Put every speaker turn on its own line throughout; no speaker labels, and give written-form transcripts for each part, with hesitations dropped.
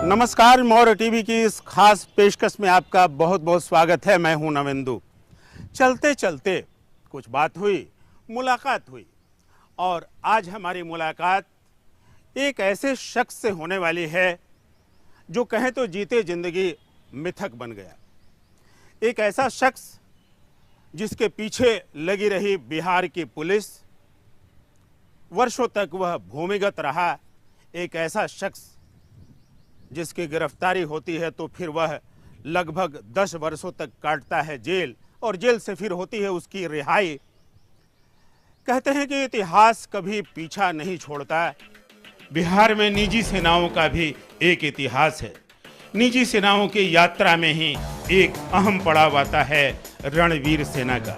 नमस्कार, मौर्य टीवी की इस खास पेशकश में आपका बहुत बहुत स्वागत है। मैं हूं नवेंदु। चलते चलते कुछ बात हुई, मुलाकात हुई और आज हमारी मुलाकात एक ऐसे शख्स से होने वाली है जो कहें तो जीते जिंदगी मिथक बन गया। एक ऐसा शख्स जिसके पीछे लगी रही बिहार की पुलिस, वर्षों तक वह भूमिगत रहा। एक ऐसा शख्स जिसकी गिरफ्तारी होती है तो फिर वह लगभग 10 वर्षों तक काटता है जेल और जेल से फिर होती है उसकी रिहाई। कहते हैं कि इतिहास कभी पीछा नहीं छोड़ता। बिहार में निजी सेनाओं का भी एक इतिहास है। निजी सेनाओं की यात्रा में ही एक अहम पड़ाव आता है रणवीर सेना का।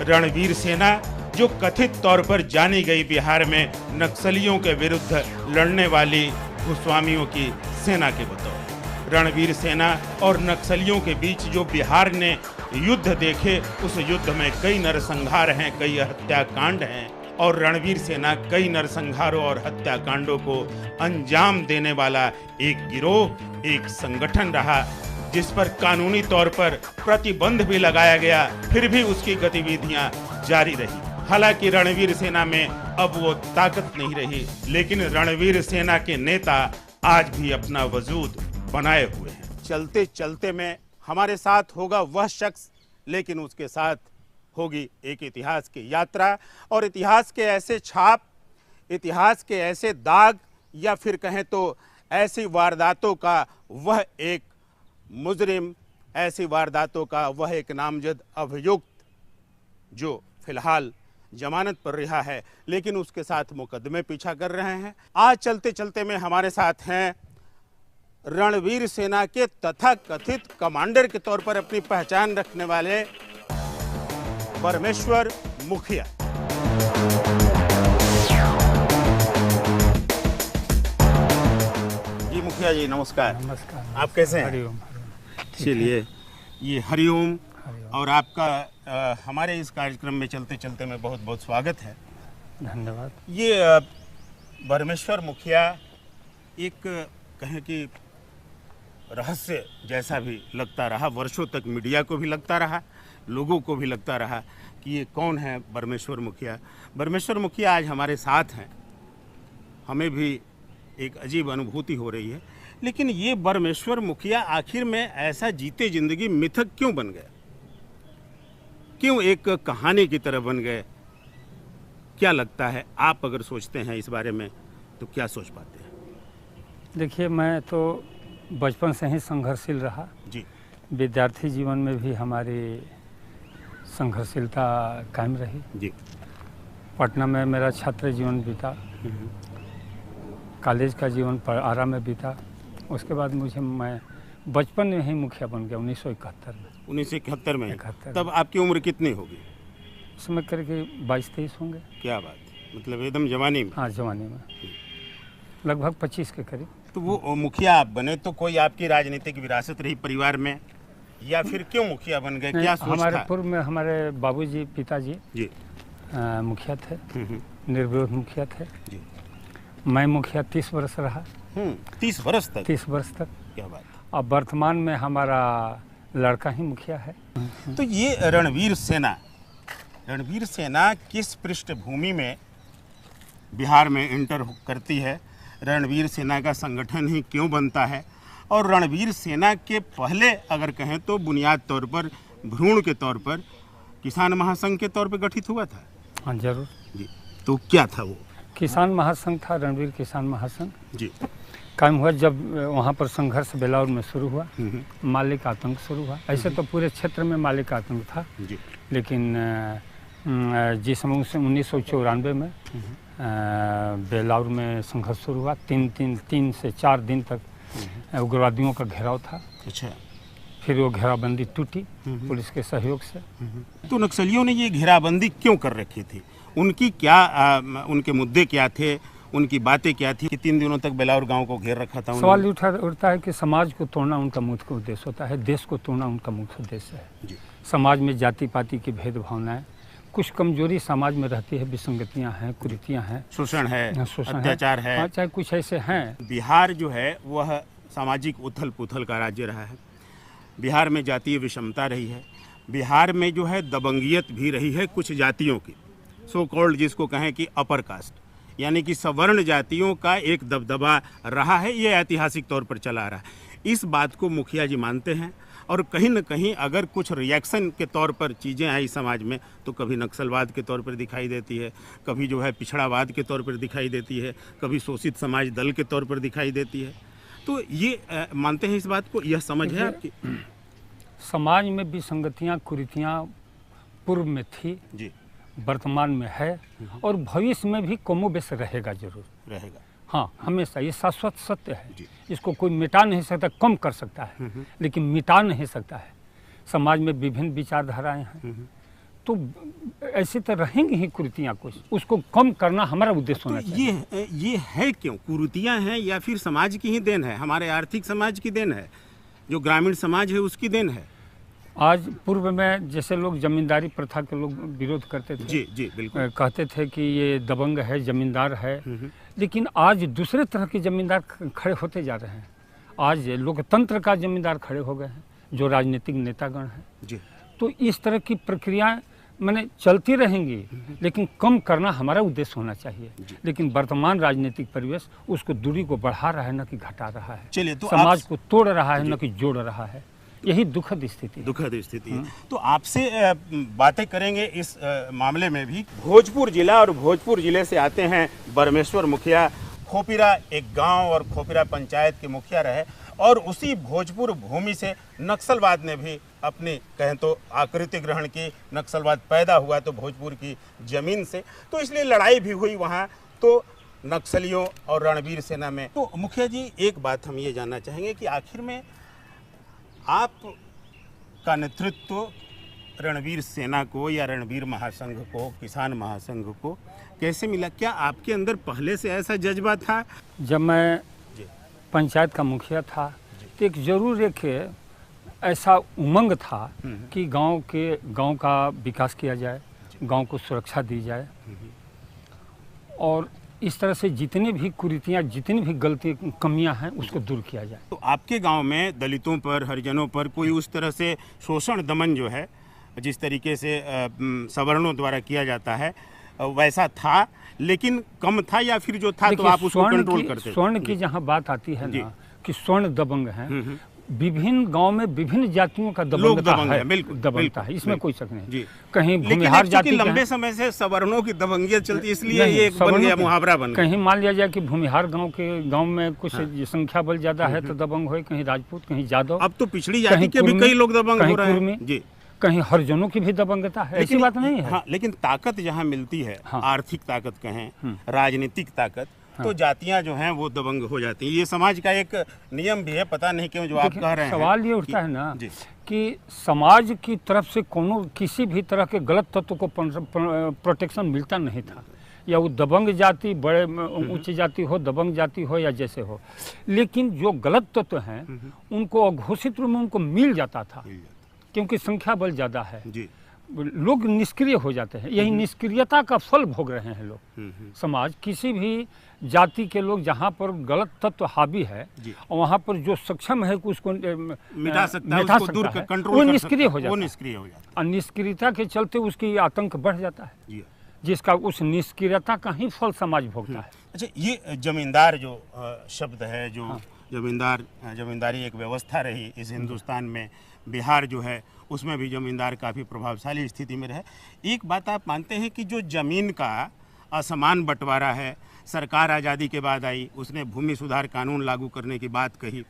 रणवीर सेना जो कथित तौर पर जानी गई बिहार में नक्सलियों के विरुद्ध लड़ने वाली भूस्वामियों की सेना के बतौर। रणवीर सेना और नक्सलियों के बीच जो बिहार ने युद्ध देखे, उस युद्ध में कई नरसंहार हैं, कई हत्याकांड हैं और रणवीर सेना कई नरसंहारों और हत्याकांडों को अंजाम देने वाला एक गिरोह, एक संगठन रहा जिस पर कानूनी तौर पर प्रतिबंध भी लगाया गया, फिर भी उसकी गतिविधियां जारी रही। हालांकि रणवीर सेना में अब वो ताकत नहीं रही, लेकिन रणवीर सेना के नेता आज भी अपना वजूद बनाए हुए हैं। चलते चलते में हमारे साथ होगा वह शख्स, लेकिन उसके साथ होगी एक इतिहास की यात्रा और इतिहास के ऐसे छाप, इतिहास के ऐसे दाग, या फिर कहें तो ऐसी वारदातों का वह एक मुजरिम, ऐसी वारदातों का वह एक नामजद अभियुक्त जो फिलहाल जमानत पर रिहा है, लेकिन उसके साथ मुकदमे पीछा कर रहे हैं। आज चलते चलते में हमारे साथ हैं रणवीर सेना के तथाकथित कमांडर के तौर पर अपनी पहचान रखने वाले परमेश्वर मुखिया। जी मुखिया जी नमस्कार।
नमस्कार।
आप कैसे हैं?
हरिओम।
चलिए, ये हरिओम और आपका हमारे इस कार्यक्रम में चलते चलते में बहुत बहुत स्वागत है।
धन्यवाद।
ये परमेश्वर मुखिया एक कहें कि रहस्य जैसा भी लगता रहा, वर्षों तक मीडिया को भी लगता रहा, लोगों को भी लगता रहा कि ये कौन है परमेश्वर मुखिया। परमेश्वर मुखिया आज हमारे साथ हैं, हमें भी एक अजीब अनुभूति हो रही है। लेकिन ये परमेश्वर मुखिया आखिर में ऐसा जीते जिंदगी मिथक क्यों बन गया, क्यों एक कहानी की तरह बन गए? क्या लगता है, आप अगर सोचते हैं इस बारे में तो क्या सोच पाते हैं?
देखिए, मैं तो बचपन से ही संघर्षशील रहा
जी।
विद्यार्थी जीवन में भी हमारी संघर्षशीलता कायम रही
जी।
पटना में मेरा छात्र जीवन बीता, कॉलेज का जीवन आरा में बीता। उसके बाद मैं बचपन में ही मुखिया बन गया 1971 में।
1971 में?
71।
तब आपकी उम्र कितनी होगी?
उस समय करके 22-23 होंगे।
क्या बात, मतलब एकदम जवानी में?
हाँ, जवानी में लगभग 25 के करीब।
तो वो मुखिया आप बने तो कोई आपकी राजनीतिक विरासत रही परिवार में, या फिर क्यों मुखिया बन गए, क्या सोच
हमारे
था?
पूर्व में हमारे बाबूजी, पिताजी
जी
मुखिया थे, निर्विरोध मुखिया थे।
जी।
मैं मुखिया 30 वर्ष रहा।
30 वर्ष तक?
30 वर्ष तक।
क्या बात।
अब वर्तमान में हमारा लड़का ही मुखिया है।
तो ये रणवीर सेना किस पृष्ठभूमि में बिहार में इंटर करती है? रणवीर सेना का संगठन ही क्यों बनता है? और रणवीर सेना के पहले अगर कहें तो बुनियाद तौर पर, भ्रूण के तौर पर किसान महासंघ के तौर पर गठित हुआ था?
हाँ, जरूर
जी। तो क्या था वो?
किसान महासंघ था, रणवीर किसान महासंघ
जी।
कायम हुआ जब वहाँ पर संघर्ष बेलाउर में शुरू हुआ, मालिक आतंक शुरू हुआ। ऐसे तो पूरे क्षेत्र में मालिक आतंक था
जी।
लेकिन जिस समय 1994 में बेलाउर में संघर्ष शुरू हुआ, 3 से 4 दिन तक उग्रवादियों का घेराव था।
अच्छा।
फिर वो घेराबंदी टूटी पुलिस के सहयोग से।
तो नक्सलियों ने ये घेराबंदी क्यों कर रखी थी? उनकी क्या उनके मुद्दे क्या थे, उनकी बातें क्या थी कि 3 दिनों तक बेलाउर गांव को घेर रखा था?
सवाल उठता है कि समाज को तोड़ना उनका मुख्य उद्देश्य होता है, देश को तोड़ना उनका मुख्य उद्देश्य है।
जी।
समाज में जाति पाति की भेदभावनाएं, कुछ कमजोरी समाज में रहती है, विसंगतियां हैं, कुरीतियां हैं,
शोषण है,
शोषण
अत्याचार है।
हाँ, चाहे कुछ ऐसे हैं।
बिहार जो है वह सामाजिक उथल पुथल का राज्य रहा है। बिहार में जातीय विषमता रही है। बिहार में जो है दबंगियत भी रही है कुछ जातियों की, सो कॉल्ड जिसको कहें कि अपर कास्ट, यानी कि सवर्ण जातियों का एक दबदबा रहा है। ये ऐतिहासिक तौर पर चला आ रहा है। इस बात को मुखिया जी मानते हैं और कहीं न कहीं अगर कुछ रिएक्शन के तौर पर चीज़ें आई समाज में तो कभी नक्सलवाद के तौर पर दिखाई देती है, कभी जो है पिछड़ावाद के तौर पर दिखाई देती है, कभी शोषित समाज दल के तौर पर दिखाई देती है। तो ये मानते हैं इस बात को, यह समझ है आपकी?
समाज में विसंगतियां, कुरीतियां पूर्व में थी
जी,
वर्तमान में है और भविष्य में भी कमोबेश रहेगा, जरूर
रहेगा।
हाँ, हमेशा ये शाश्वत सत्य है।
जी।
इसको कोई मिटा नहीं सकता, कम कर सकता है लेकिन मिटा नहीं सकता है। समाज में विभिन्न विचारधाराएं हैं तो ऐसे तो रहेंगी ही कुरीतियां, कुछ उसको कम करना हमारा उद्देश्य होना चाहिए।
ये है क्यों कुरीतियां हैं या फिर समाज की ही देन है, हमारे आर्थिक समाज की देन है, जो ग्रामीण समाज है उसकी देन है?
आज पूर्व में जैसे लोग जमींदारी प्रथा के लोग विरोध करते थे,
जी जी बिल्कुल,
कहते थे कि ये दबंग है, जमींदार है, लेकिन आज दूसरे तरह के जमींदार खड़े होते जा रहे हैं। आज लोकतंत्र का जमींदार खड़े हो गए हैं, जो राजनीतिक नेतागण हैं।
जी।
तो इस तरह की प्रक्रियाएं मैंने चलती रहेंगी, लेकिन कम करना हमारा उद्देश्य होना चाहिए। लेकिन वर्तमान राजनीतिक परिवेश उसको दूरी को बढ़ा रहा है, न कि घटा रहा है।
चलिए, तो
समाज को तोड़ रहा है, न कि जोड़ रहा है। यही दुखद स्थिति है।
दुखद स्थिति है। तो आपसे बातें करेंगे इस मामले में भी। भोजपुर जिला और भोजपुर जिले से आते हैं बरमेश्वर मुखिया। खोपिरा एक गांव और खोपिरा पंचायत के मुखिया रहे और उसी भोजपुर भूमि से नक्सलवाद ने भी अपनी कहें तो आकृति ग्रहण की। नक्सलवाद पैदा हुआ तो भोजपुर की जमीन से, तो इसलिए लड़ाई भी हुई वहाँ तो नक्सलियों और रणवीर सेना में। तो मुखिया जी, एक बात हम ये जानना चाहेंगे कि आखिर में आप का नेतृत्व रणवीर सेना को या रणवीर महासंघ को, किसान महासंघ को कैसे मिला? क्या आपके अंदर पहले से ऐसा जज्बा था?
जब मैं पंचायत का मुखिया था तो एक जरूर एक ऐसा उमंग था कि गांव का विकास किया जाए, गांव को सुरक्षा दी जाए और इस तरह से जितनी भी कुरीतियाँ, जितनी भी गलती कमियां हैं उसको दूर किया जाए।
तो आपके गांव में दलितों पर, हरिजनों पर कोई उस तरह से शोषण दमन जो है, जिस तरीके से सवर्णों द्वारा किया जाता है, वैसा था लेकिन कम था या फिर जो था तो आप उसको कंट्रोल करते थे?
स्वर्ण की जहाँ बात आती है ना कि स्वर्ण दबंग हैं, विभिन्न गांव में विभिन्न जातियों का दबंगता है,
बिल्कुल
दबंगता है, इसमें कोई शक नहीं।
जी।
कहीं भूमिहार जाति
लंबे समय से सवर्णों की दबंगियत चलती, इसलिए ये एक बन गया, मुहावरा बन गया।
कहीं मान लिया जाए कि भूमिहार गांव में कुछ संख्या बल ज्यादा है तो दबंग हो, कहीं राजपूत, कहीं यादव।
अब तो पिछड़ी जाति के भी कई लोग दबंग हो रहे हैं। जी।
कहीं हरिजनों की भी दबंगता है, ऐसी बात नहीं है।
हाँ, लेकिन ताकत जहाँ मिलती है, आर्थिक ताकत कहें, राजनीतिक ताकत, तो जातियां जो हैं वो दबंग हो जाती हैं। ये समाज का एक नियम भी है, पता नहीं क्यों जो आप कह रहे हैं।
सवाल ये उठता है ना कि समाज की तरफ से किसी भी तरह के गलत तत्व को प्रोटेक्शन मिलता नहीं था, या वो दबंग जाति, बड़े उच्च जाति हो, दबंग जाति हो या जैसे हो, लेकिन जो गलत तत्व हैं उनको अघोषित रूप में उनको मिल जाता था, क्योंकि संख्या बल ज़्यादा है। जी। लोग निष्क्रिय हो जाते हैं, यही निष्क्रियता का फल भोग रहे हैं लोग। समाज किसी भी जाति के लोग जहाँ पर गलत तत्व हावी है और वहाँ पर जो सक्षम है कि उसको
मिटा सकता है,
वो निष्क्रिय हो जाता
है।
और निष्क्रियता के चलते उसकी आतंक बढ़ जाता है, जिसका उस निष्क्रियता का ही फल समाज भोगता है।
अच्छा, ये जमींदार जो शब्द है, जो जमींदारी एक व्यवस्था रही इस हिंदुस्तान में, बिहार जो है उसमें भी जमींदार काफ़ी प्रभावशाली स्थिति में रहे। एक बात आप मानते हैं कि जो ज़मीन का असमान बंटवारा है, सरकार आज़ादी के बाद आई, उसने भूमि सुधार कानून लागू करने की बात कही,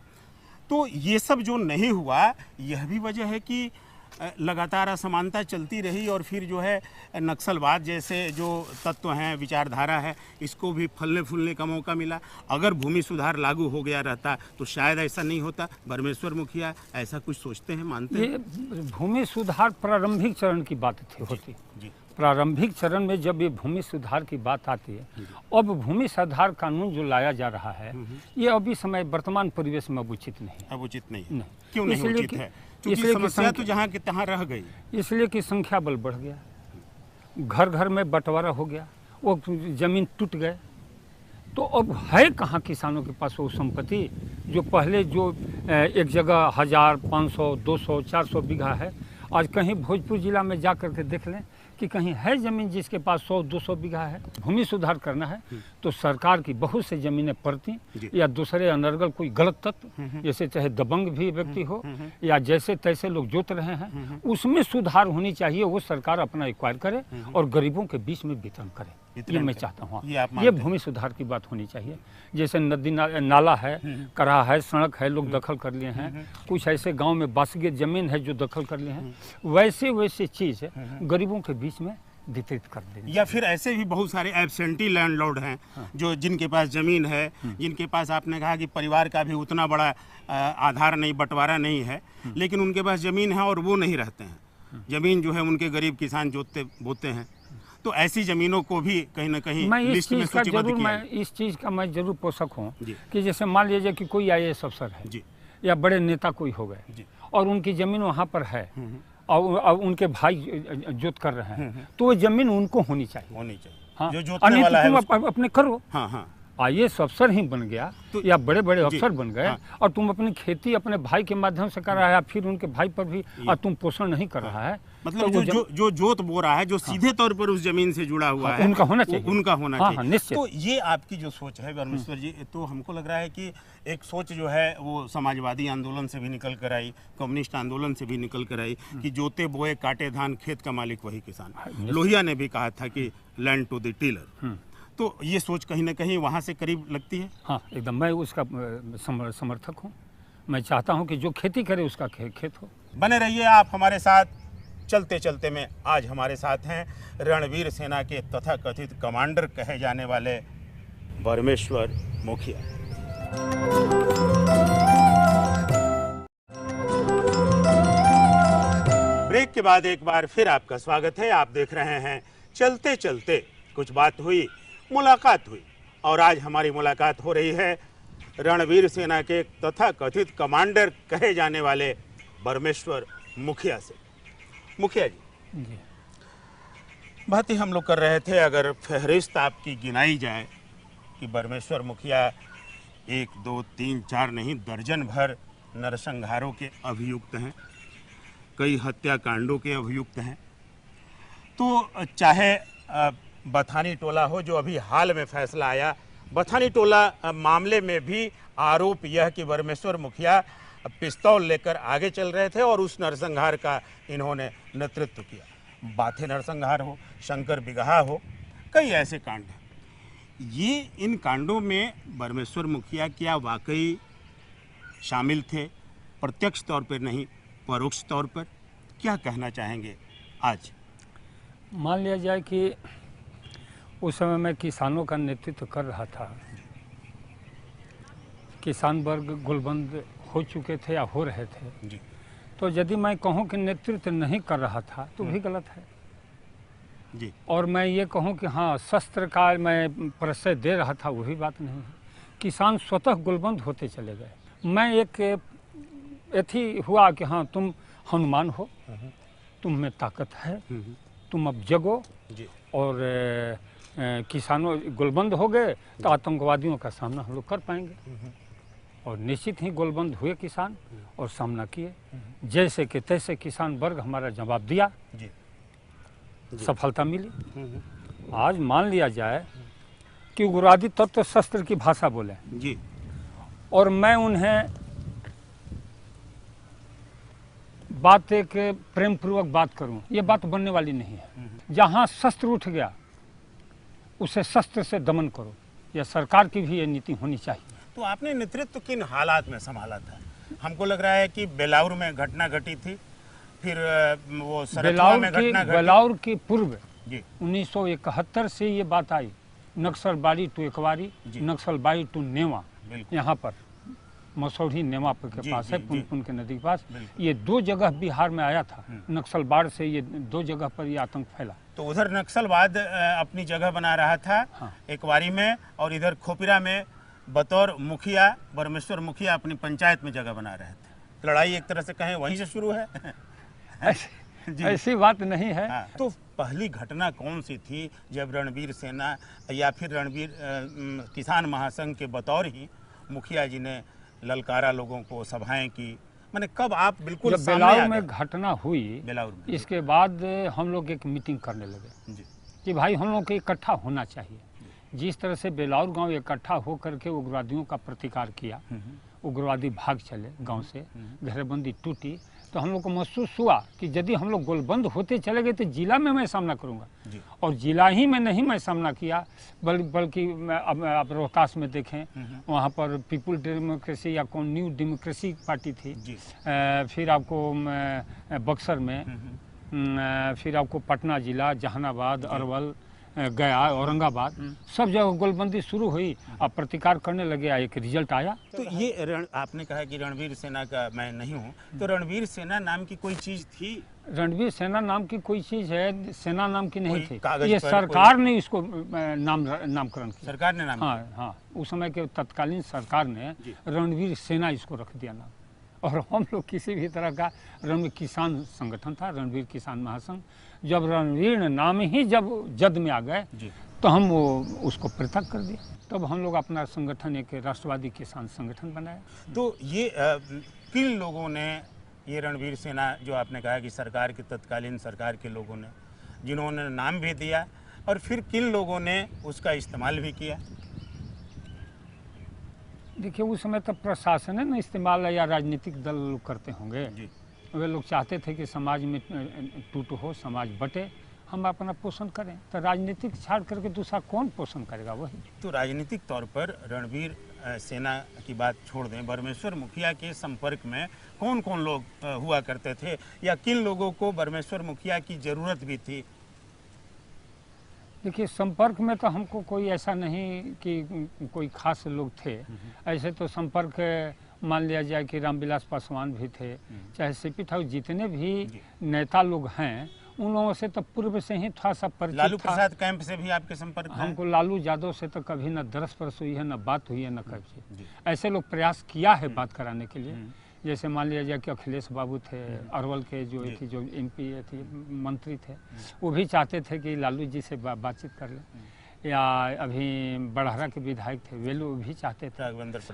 तो ये सब जो नहीं हुआ, यह भी वजह है कि लगातार असमानता चलती रही और फिर जो है नक्सलवाद जैसे जो तत्व हैं, विचारधारा है, इसको भी फलने फूलने का मौका मिला। अगर भूमि सुधार लागू हो गया रहता तो शायद ऐसा नहीं होता। बरमेश्वर मुखिया ऐसा कुछ सोचते हैं, मानते हैं?
ये भूमि सुधार प्रारंभिक चरण की बात होती जी। प्रारंभिक चरण में जब ये भूमि सुधार की बात आती है, अब भूमि सुधार कानून जो लाया जा रहा है, ये अभी समय वर्तमान परिवेश में उचित नहीं।
अब उचित नहीं। क्यों नहीं उचित है?
इसलिए
समस्या तो जहाँ की तहाँ रह गई,
इसलिए कि संख्या बल बढ़ गया घर घर में बंटवारा हो गया, वो ज़मीन टूट गए, तो अब है कहाँ किसानों के पास वो संपत्ति जो पहले जो एक जगह 1000, 500, 200, 400 बीघा है। आज कहीं भोजपुर जिला में जा कर के देख लें कि कहीं है ज़मीन जिसके पास 100-200 बीघा है। भूमि सुधार करना है तो सरकार की बहुत से ज़मीनें पड़ती या दूसरे अनर्गल कोई गलत तत्व, जैसे चाहे दबंग भी व्यक्ति हो या जैसे तैसे लोग जोत रहे हैं, उसमें सुधार होनी चाहिए। वो सरकार अपना एक्वायर करे और गरीबों के बीच में वितरण करे, ये मैं चाहता हूँ। ये भूमि सुधार की बात होनी चाहिए। जैसे नदी नाला है, करा है, सड़क है, लोग दखल कर लिए हैं। कुछ ऐसे गांव में बासगे ज़मीन है जो दखल कर लिए हैं, वैसे चीज़ गरीबों के बीच में वितरित कर दें।
या फिर ऐसे भी बहुत सारे एब्सेंटी लैंडलॉर्ड हैं जो जिनके पास ज़मीन है, जिनके पास आपने कहा कि परिवार का भी उतना बड़ा आधार नहीं, बंटवारा नहीं है, लेकिन उनके पास ज़मीन है और वो नहीं रहते हैं। ज़मीन जो है उनके गरीब किसान जोतते बोते हैं। तो ऐसी ज़मीनों को भी कहीं ना कहीं लिस्ट में सूचीबद्ध किया।
मैं इस चीज़ का मैं जरूर पोषक हूँ कि जैसे मान लीजिए कि कोई IAS अफसर है या बड़े नेता कोई हो गए और उनकी ज़मीन वहाँ पर है और उनके भाई जोत कर रहे हैं, तो वो ज़मीन उनको होनी चाहिए। हाँ,
जो जोतने वाला है
तुम अपने करो।
हाँ,
IAS अफसर ही बन गया तो या बड़े बड़े अफसर बन गए और तुम अपनी खेती अपने भाई के माध्यम से कर रहा है, फिर उनके भाई पर भी और तुम पोषण नहीं कर रहा है,
मतलब तो जो जोत बो रहा है, जो सीधे तौर पर उस जमीन से जुड़ा हुआ है,
उनका होना चाहिए,
उनका होना चाहिए।
निश्चित।
तो ये आपकी जो सोच है परमेश्वर जी, तो हमको लग रहा है कि एक सोच जो है वो समाजवादी आंदोलन से भी निकल कर आई, कम्युनिस्ट आंदोलन से भी निकल कर आई कि जोते बोए काटे धान, खेत का मालिक वही किसान। लोहिया ने भी कहा था कि लैंड टू द टिलर। तो ये सोच कहीं ना कहीं वहाँ से करीब लगती है।
हाँ, एकदम, मैं उसका समर्थक हूँ। मैं चाहता हूँ कि जो खेती करे उसका खेत हो।
बने रहिए आप हमारे साथ। चलते चलते में आज हमारे साथ हैं रणवीर सेना के तथाकथित कमांडर कहे जाने वाले परमेश्वर मुखिया। ब्रेक के बाद एक बार फिर आपका स्वागत है। आप देख रहे हैं चलते चलते कुछ बात हुई, मुलाकात हुई, और आज हमारी मुलाकात हो रही है रणवीर सेना के तथाकथित कमांडर कहे जाने वाले परमेश्वर मुखिया से। मुखिया जी, बात ही हम लोग कर रहे थे, अगर फहरिस्त आपकी गिनाई जाए कि परमेश्वर मुखिया 1, 2, 3, 4 नहीं दर्जन भर नरसंहारों के अभियुक्त हैं, कई हत्याकांडों के अभियुक्त हैं। तो चाहे बथानी टोला हो, जो अभी हाल में फैसला आया, बथानी टोला मामले में भी आरोप यह कि परमेश्वर मुखिया पिस्तौल लेकर आगे चल रहे थे और उस नरसंहार का इन्होंने नेतृत्व किया। बाथे नरसंहार हो, शंकर बिगहा हो, कई ऐसे कांड हैं। ये इन कांडों में परमेश्वर मुखिया क्या वाकई शामिल थे? प्रत्यक्ष तौर पर नहीं, परोक्ष तौर पर क्या कहना चाहेंगे आज?
मान लिया जाए कि उस समय मैं किसानों का नेतृत्व कर रहा था। किसान वर्ग गुलबंद हो चुके थे या हो रहे थे
जी।
तो यदि मैं कहूँ कि नेतृत्व नहीं कर रहा था तो भी गलत है
जी। और
मैं ये कहूँ कि हाँ शस्त्र का मैं प्रश्रय दे रहा था, वही बात नहीं है। किसान स्वतः गुलबंद होते चले गए। मैं एक ऐथी हुआ कि हाँ तुम हनुमान हो, तुम में ताकत है, तुम अब जगो
जी।
और किसानों गुलबंद हो गए तो आतंकवादियों का सामना हम लोग कर पाएंगे। और निश्चित ही गुलबंद हुए किसान और सामना किए, जैसे कि तैसे किसान वर्ग हमारा जवाब दिया जी। सफलता मिली। आज मान लिया जाए कि उग्रवादी तत्व शस्त्र की भाषा बोले
जी, और
मैं उन्हें बात एक प्रेम पूर्वक बात करूं, ये बात बनने वाली नहीं है। जहां शस्त्र उठ गया उसे शस्त्र से दमन करो, यह सरकार की भी ये नीति होनी चाहिए।
तो आपने नेतृत्व किन हालात में संभाला था? हमको लग रहा है कि बेलाउर में घटना घटी थी, फिर वो सरथुआ में घटना घटी।
बेलाउर की पूर्व
जी
1971 से ये बात आई, नक्सलबाड़ी टू एकवारी, नक्सलबाड़ी टू नेवा, यहाँ पर मसौढ़ी नेवा के पास है, पुनपुन के नदी के पास। ये 2 जगह बिहार में आया था नक्सलबाड़ से, ये 2 जगह पर ये आतंक फैला।
तो उधर नक्सलवाद अपनी जगह बना रहा था एकवारी में, और इधर खोपिरा में बतौर मुखिया परमेश्वर मुखिया अपनी पंचायत में जगह बना रहे थे। लड़ाई एक तरह से कहें वहीं से शुरू है।
ऐसी बात नहीं है।
हाँ, तो पहली घटना कौन सी थी जब रणवीर सेना या फिर रणवीर किसान महासंघ के बतौर ही मुखिया जी ने ललकारा लोगों को, सभाएं की, मैंने कब आप बिल्कुल
जब
सामने
बेलाउर
आ
में
गए?
घटना हुई,
बेलाउर में
इसके बाद हम लोग एक मीटिंग करने लगे
जी।
कि भाई हम लोग को इकट्ठा होना चाहिए। जिस तरह से बेलाउर गांव इकट्ठा होकर के उग्रवादियों का प्रतिकार किया, उग्रवादी भाग चले गांव से, घेरेबंदी टूटी, तो हम लोग को महसूस हुआ कि यदि हम लोग गोलबंद होते चले गए तो जिला में मैं सामना करूंगा। और जिला ही में नहीं मैं सामना किया, बल्कि आप रोहतास में देखें, वहाँ पर पीपुल डेमोक्रेसी या कौन न्यू डेमोक्रेसी पार्टी थी, फिर आपको बक्सर में, फिर आपको पटना जिला, जहानाबाद, अरवल, गया, औरंगाबाद, सब जगह गोलबंदी शुरू हुई। अब प्रतिकार करने लगे, एक रिजल्ट आया।
तो ये आपने कहा कि रणवीर सेना का मैं नहीं हूँ, तो रणवीर सेना नाम की कोई चीज थी?
रणवीर सेना नाम की कोई चीज है, सेना नाम की नहीं थी।
कागज
ये
पर
सरकार ने इसको नामकरण किया।
सरकार ने नाम
हाँ हाँ, उस समय के तत्कालीन सरकार ने रणवीर सेना इसको रख दिया नाम। और हम लोग किसी भी तरह का रणवीर किसान संगठन था, रणवीर किसान महासंघ। जब रणवीर नाम ही जब जद में आ गए तो हम वो उसको पृथक कर दिया। तब हम लोग अपना संगठन एक राष्ट्रवादी किसान संगठन बनाया।
तो ये किन लोगों ने ये रणवीर सेना, जो आपने कहा कि सरकार के तत्कालीन सरकार के लोगों ने, जिन्होंने नाम भी दिया, और फिर किन लोगों ने उसका इस्तेमाल भी किया?
देखिए, उस समय तब प्रशासन है ना इस्तेमाल, या राजनीतिक दल लोग करते होंगे। वे लोग चाहते थे कि समाज में टूट हो, समाज बटे, हम अपना पोषण करें। तो राजनीतिक छाड़ करके दूसरा कौन पोषण करेगा? वही।
तो राजनीतिक तौर पर रणवीर सेना की बात छोड़ दें, बरमेश्वर मुखिया के संपर्क में कौन कौन लोग हुआ करते थे, या किन लोगों को बरमेश्वर मुखिया की ज़रूरत भी थी?
देखिए, संपर्क में तो हमको कोई ऐसा नहीं कि कोई खास लोग थे। ऐसे तो संपर्क मान लिया जाए कि रामविलास पासवान भी थे, चाहे सीपी ठाकुर, जितने भी नेता लोग हैं, उन लोगों से तो पूर्व से ही थोड़ा सा परिचित था।
लालू प्रसाद कैंप से भी आपके संपर्क में?
हमको लालू यादव से तो कभी न दरस परस हुई है, न बात हुई है, न कभी। ऐसे लोग प्रयास किया है बात कराने के लिए। जैसे मान लिया जाए कि अखिलेश बाबू थे, अरवल के जो MP थे, मंत्री थे, वो भी चाहते थे कि लालू जी से बातचीत कर लें। या अभी बड़हरा के विधायक थे, वे लोग भी चाहते थे।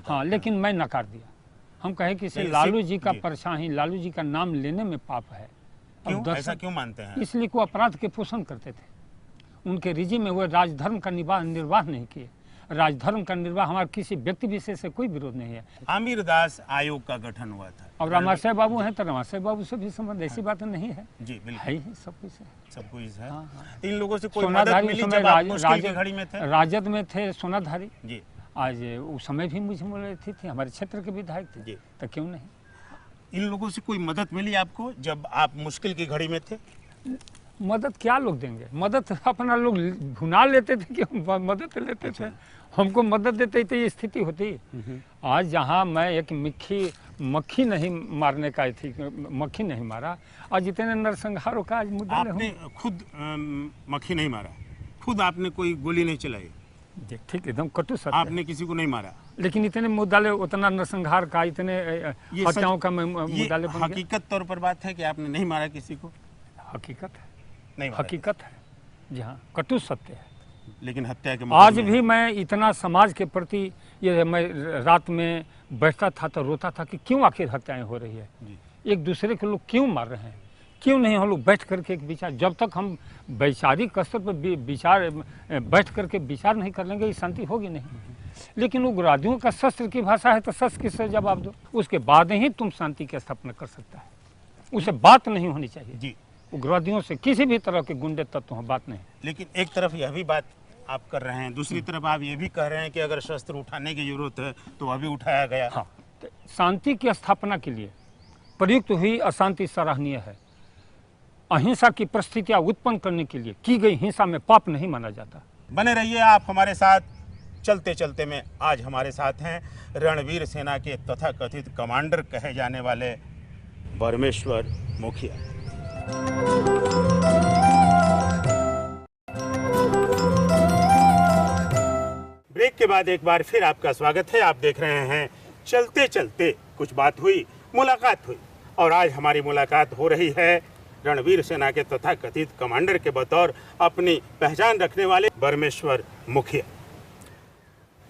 हाँ, लेकिन मैं नकार दिया। हम कहे कि इसे लालू जी का परछाई, लालू जी का नाम लेने में पाप है।
क्यों? ऐसा क्यों मानते हैं?
इसलिए को अपराध के पोषण करते थे। उनके रिजिम में वो राजधर्म का निर्वाह नहीं किए। राजधर्म का निर्वाह हमारे किसी व्यक्ति विशेष से कोई विरोध नहीं है।
आमिर दास आयोग का गठन हुआ था,
और रामाशय बाबू हैं तो रामाशय बाबू से भी संबंध, ऐसी बात नहीं है।
जी बिल्कुल
है ही, सब कुछ है,
सब कुछ है।
हाँ।
इन लोगों से कोई मदद मिली जब आप मुश्किल की घड़ी में थे?
राजद में थे सोनाधारी
जी,
आज उस समय भी मुझे मिली थी, हमारे क्षेत्र के विधायक थे
जी।
तो क्यों नहीं।
इन लोगों से कोई मदद मिली आपको जब आप मुश्किल की घड़ी में थे?
मदद क्या लोग देंगे? मदद अपना लोग भुना लेते थे कि मदद लेते थे। हमको मदद देते तो ये स्थिति होती। आज जहाँ मैं एक मक्खी नहीं मारने का थी, मक्खी नहीं मारा, आज इतने नरसंहारों का आज मुद्दा
आपने खुद मक्खी नहीं मारा, खुद आपने कोई गोली नहीं चलाई?
ठीक, एकदम कटु सत्य।
आपने किसी को नहीं मारा,
लेकिन इतने मुद्दाले, उतना नरसंहार का, इतने हत्याओं का मुद्दाले बन गया।
हकीकत तौर पर बात है कि आपने नहीं मारा किसी को?
हकीकत है,
नहीं मारा।
हकीकत है जी हाँ, कटु सत्य है।
लेकिन हत्या के
आज भी मैं इतना समाज के प्रति, ये मैं रात में बैठता था तो रोता था कि क्यों आखिर हत्याएं हो रही है, एक दूसरे के लोग क्यों मार रहे हैं, क्यों नहीं हम लोग बैठ करके एक विचार, जब तक हम वैचारिक स्तर पर विचार बैठ करके विचार नहीं कर लेंगे, ये शांति होगी नहीं। लेकिन उग्रवादियों का शस्त्र की भाषा है तो शस्त्र किससे जवाब दो, उसके बाद ही तुम शांति की स्थापना कर सकता है। उसे बात नहीं होनी चाहिए
जी,
उग्रवादियों से, किसी भी तरह के गुंडे तत्व हो, बात नहीं।
लेकिन एक तरफ यह भी बात आप कर रहे हैं, दूसरी तरफ आप ये भी कह रहे हैं कि अगर शस्त्र उठाने की जरूरत है तो अभी उठाया गया।
हाँ, तो शांति की स्थापना के लिए प्रयुक्त हुई अशांति सराहनीय है। अहिंसा की परिस्थितियां उत्पन्न करने के लिए की गई हिंसा में पाप नहीं माना जाता।
बने रहिए आप हमारे साथ। चलते चलते में आज हमारे साथ हैं रणवीर सेना के तथाकथित कमांडर कहे जाने वाले बरमेश्वर मुखिया। ब्रेक के बाद एक बार फिर आपका स्वागत है। आप देख रहे हैं चलते चलते कुछ बात हुई, मुलाकात हुई, और आज हमारी मुलाकात हो रही है रणवीर सेना के तथाकथित कमांडर के बतौर अपनी पहचान रखने वाले बरमेश्वर मुखिया।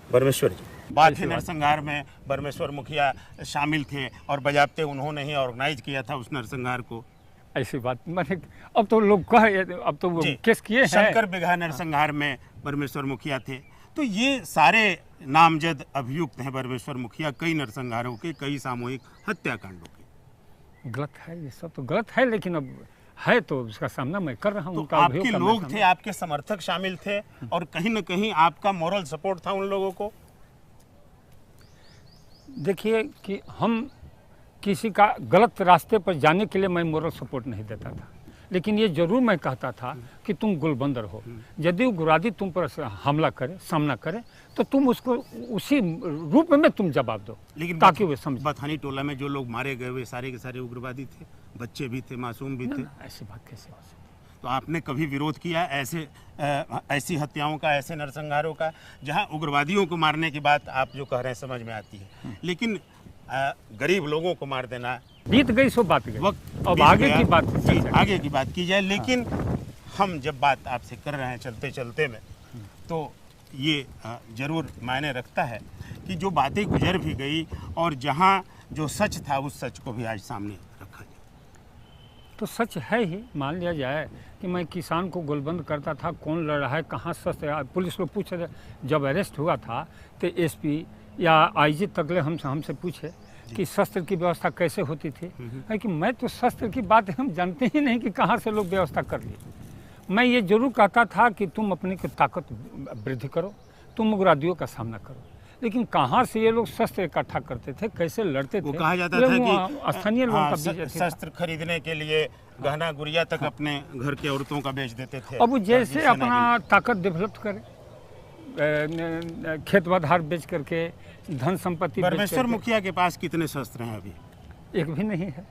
बरमेश्वर जी, बात है नरसंहार में बरमेश्वर मुखिया शामिल थे और बजाबते उन्होंने ही ऑर्गेनाइज किया था उस नरसंहार को।
ऐसी बात मैंने अब तो लोग अब तो वो केस किए हैं।
शंकर बिगहा नरसंहार में बरमेश्वर मुखिया थे। तो ये सारे नामजद अभियुक्त हैं बरमेश्वर मुखिया, कई नरसंहारों के, कई सामूहिक हत्याकांडों के।
गलत है, ये सब तो गलत है, लेकिन अब है तो उसका सामना मैं कर रहा हूँ।
तो आपके लोग थे, आपके समर्थक शामिल थे और कहीं न कहीं आपका मॉरल सपोर्ट था उन लोगों को।
देखिए कि हम किसी का गलत रास्ते पर जाने के लिए मैं मॉरल सपोर्ट नहीं देता था, लेकिन ये जरूर मैं कहता था कि तुम गुलबंदर हो। यदि उग्रवादी तुम पर हमला करे, सामना करे, तो तुम उसको उसी रूप में तुम जवाब दो,
लेकिन
ताकि वे समझ।
बथानी टोला में जो लोग मारे गए वे सारे के सारे उग्रवादी थे, बच्चे भी थे, मासूम भी थे।
ऐसी बात कैसे हो सकती?
तो आपने कभी विरोध किया ऐसी हत्याओं का, ऐसे नरसंहारों का, जहां उग्रवादियों को मारने की बात आप जो कह रहे हैं समझ में आती है, लेकिन गरीब लोगों को मार देना
बीत गई, सो बात गई।
वक्त
अब आगे की बात,
जी आगे की बात की जाए। लेकिन हम जब बात आपसे कर रहे हैं चलते चलते में, तो ये जरूर मायने रखता है कि जो बातें गुजर भी गई और जहां जो सच था उस सच को भी आज सामने रखा जाए।
तो सच है ही। मान लिया जाए कि मैं किसान को गोलबंद करता था, कौन लड़ रहा है, कहाँ शस्त्र, पुलिस लोग पूछ रहे। जब अरेस्ट हुआ था तो एसपी या आईजी तकले हमसे पूछे कि शस्त्र की व्यवस्था कैसे होती थी, है कि मैं तो शस्त्र की बात हम जानते ही नहीं कि कहाँ से लोग व्यवस्था कर लिए। मैं ये जरूर कहता था कि तुम अपनी ताकत वृद्धि करो, तुम उग्रवादियों का सामना करो, लेकिन कहाँ से ये लोग शस्त्र इकट्ठा करते थे, कैसे लड़ते थे।
कहा जाता था कि
स्थानीय लोगों का
शस्त्र खरीदने के लिए गहना गुड़िया तक अपने घर की औरतों का बेच देते थे।
अब जैसे अपना ताकत डेवलप करे, खेत बधार बेच करके, धन संपत्ति।
बरमेश्वर मुखिया के पास कितने शस्त्र हैं अभी?
एक भी नहीं है।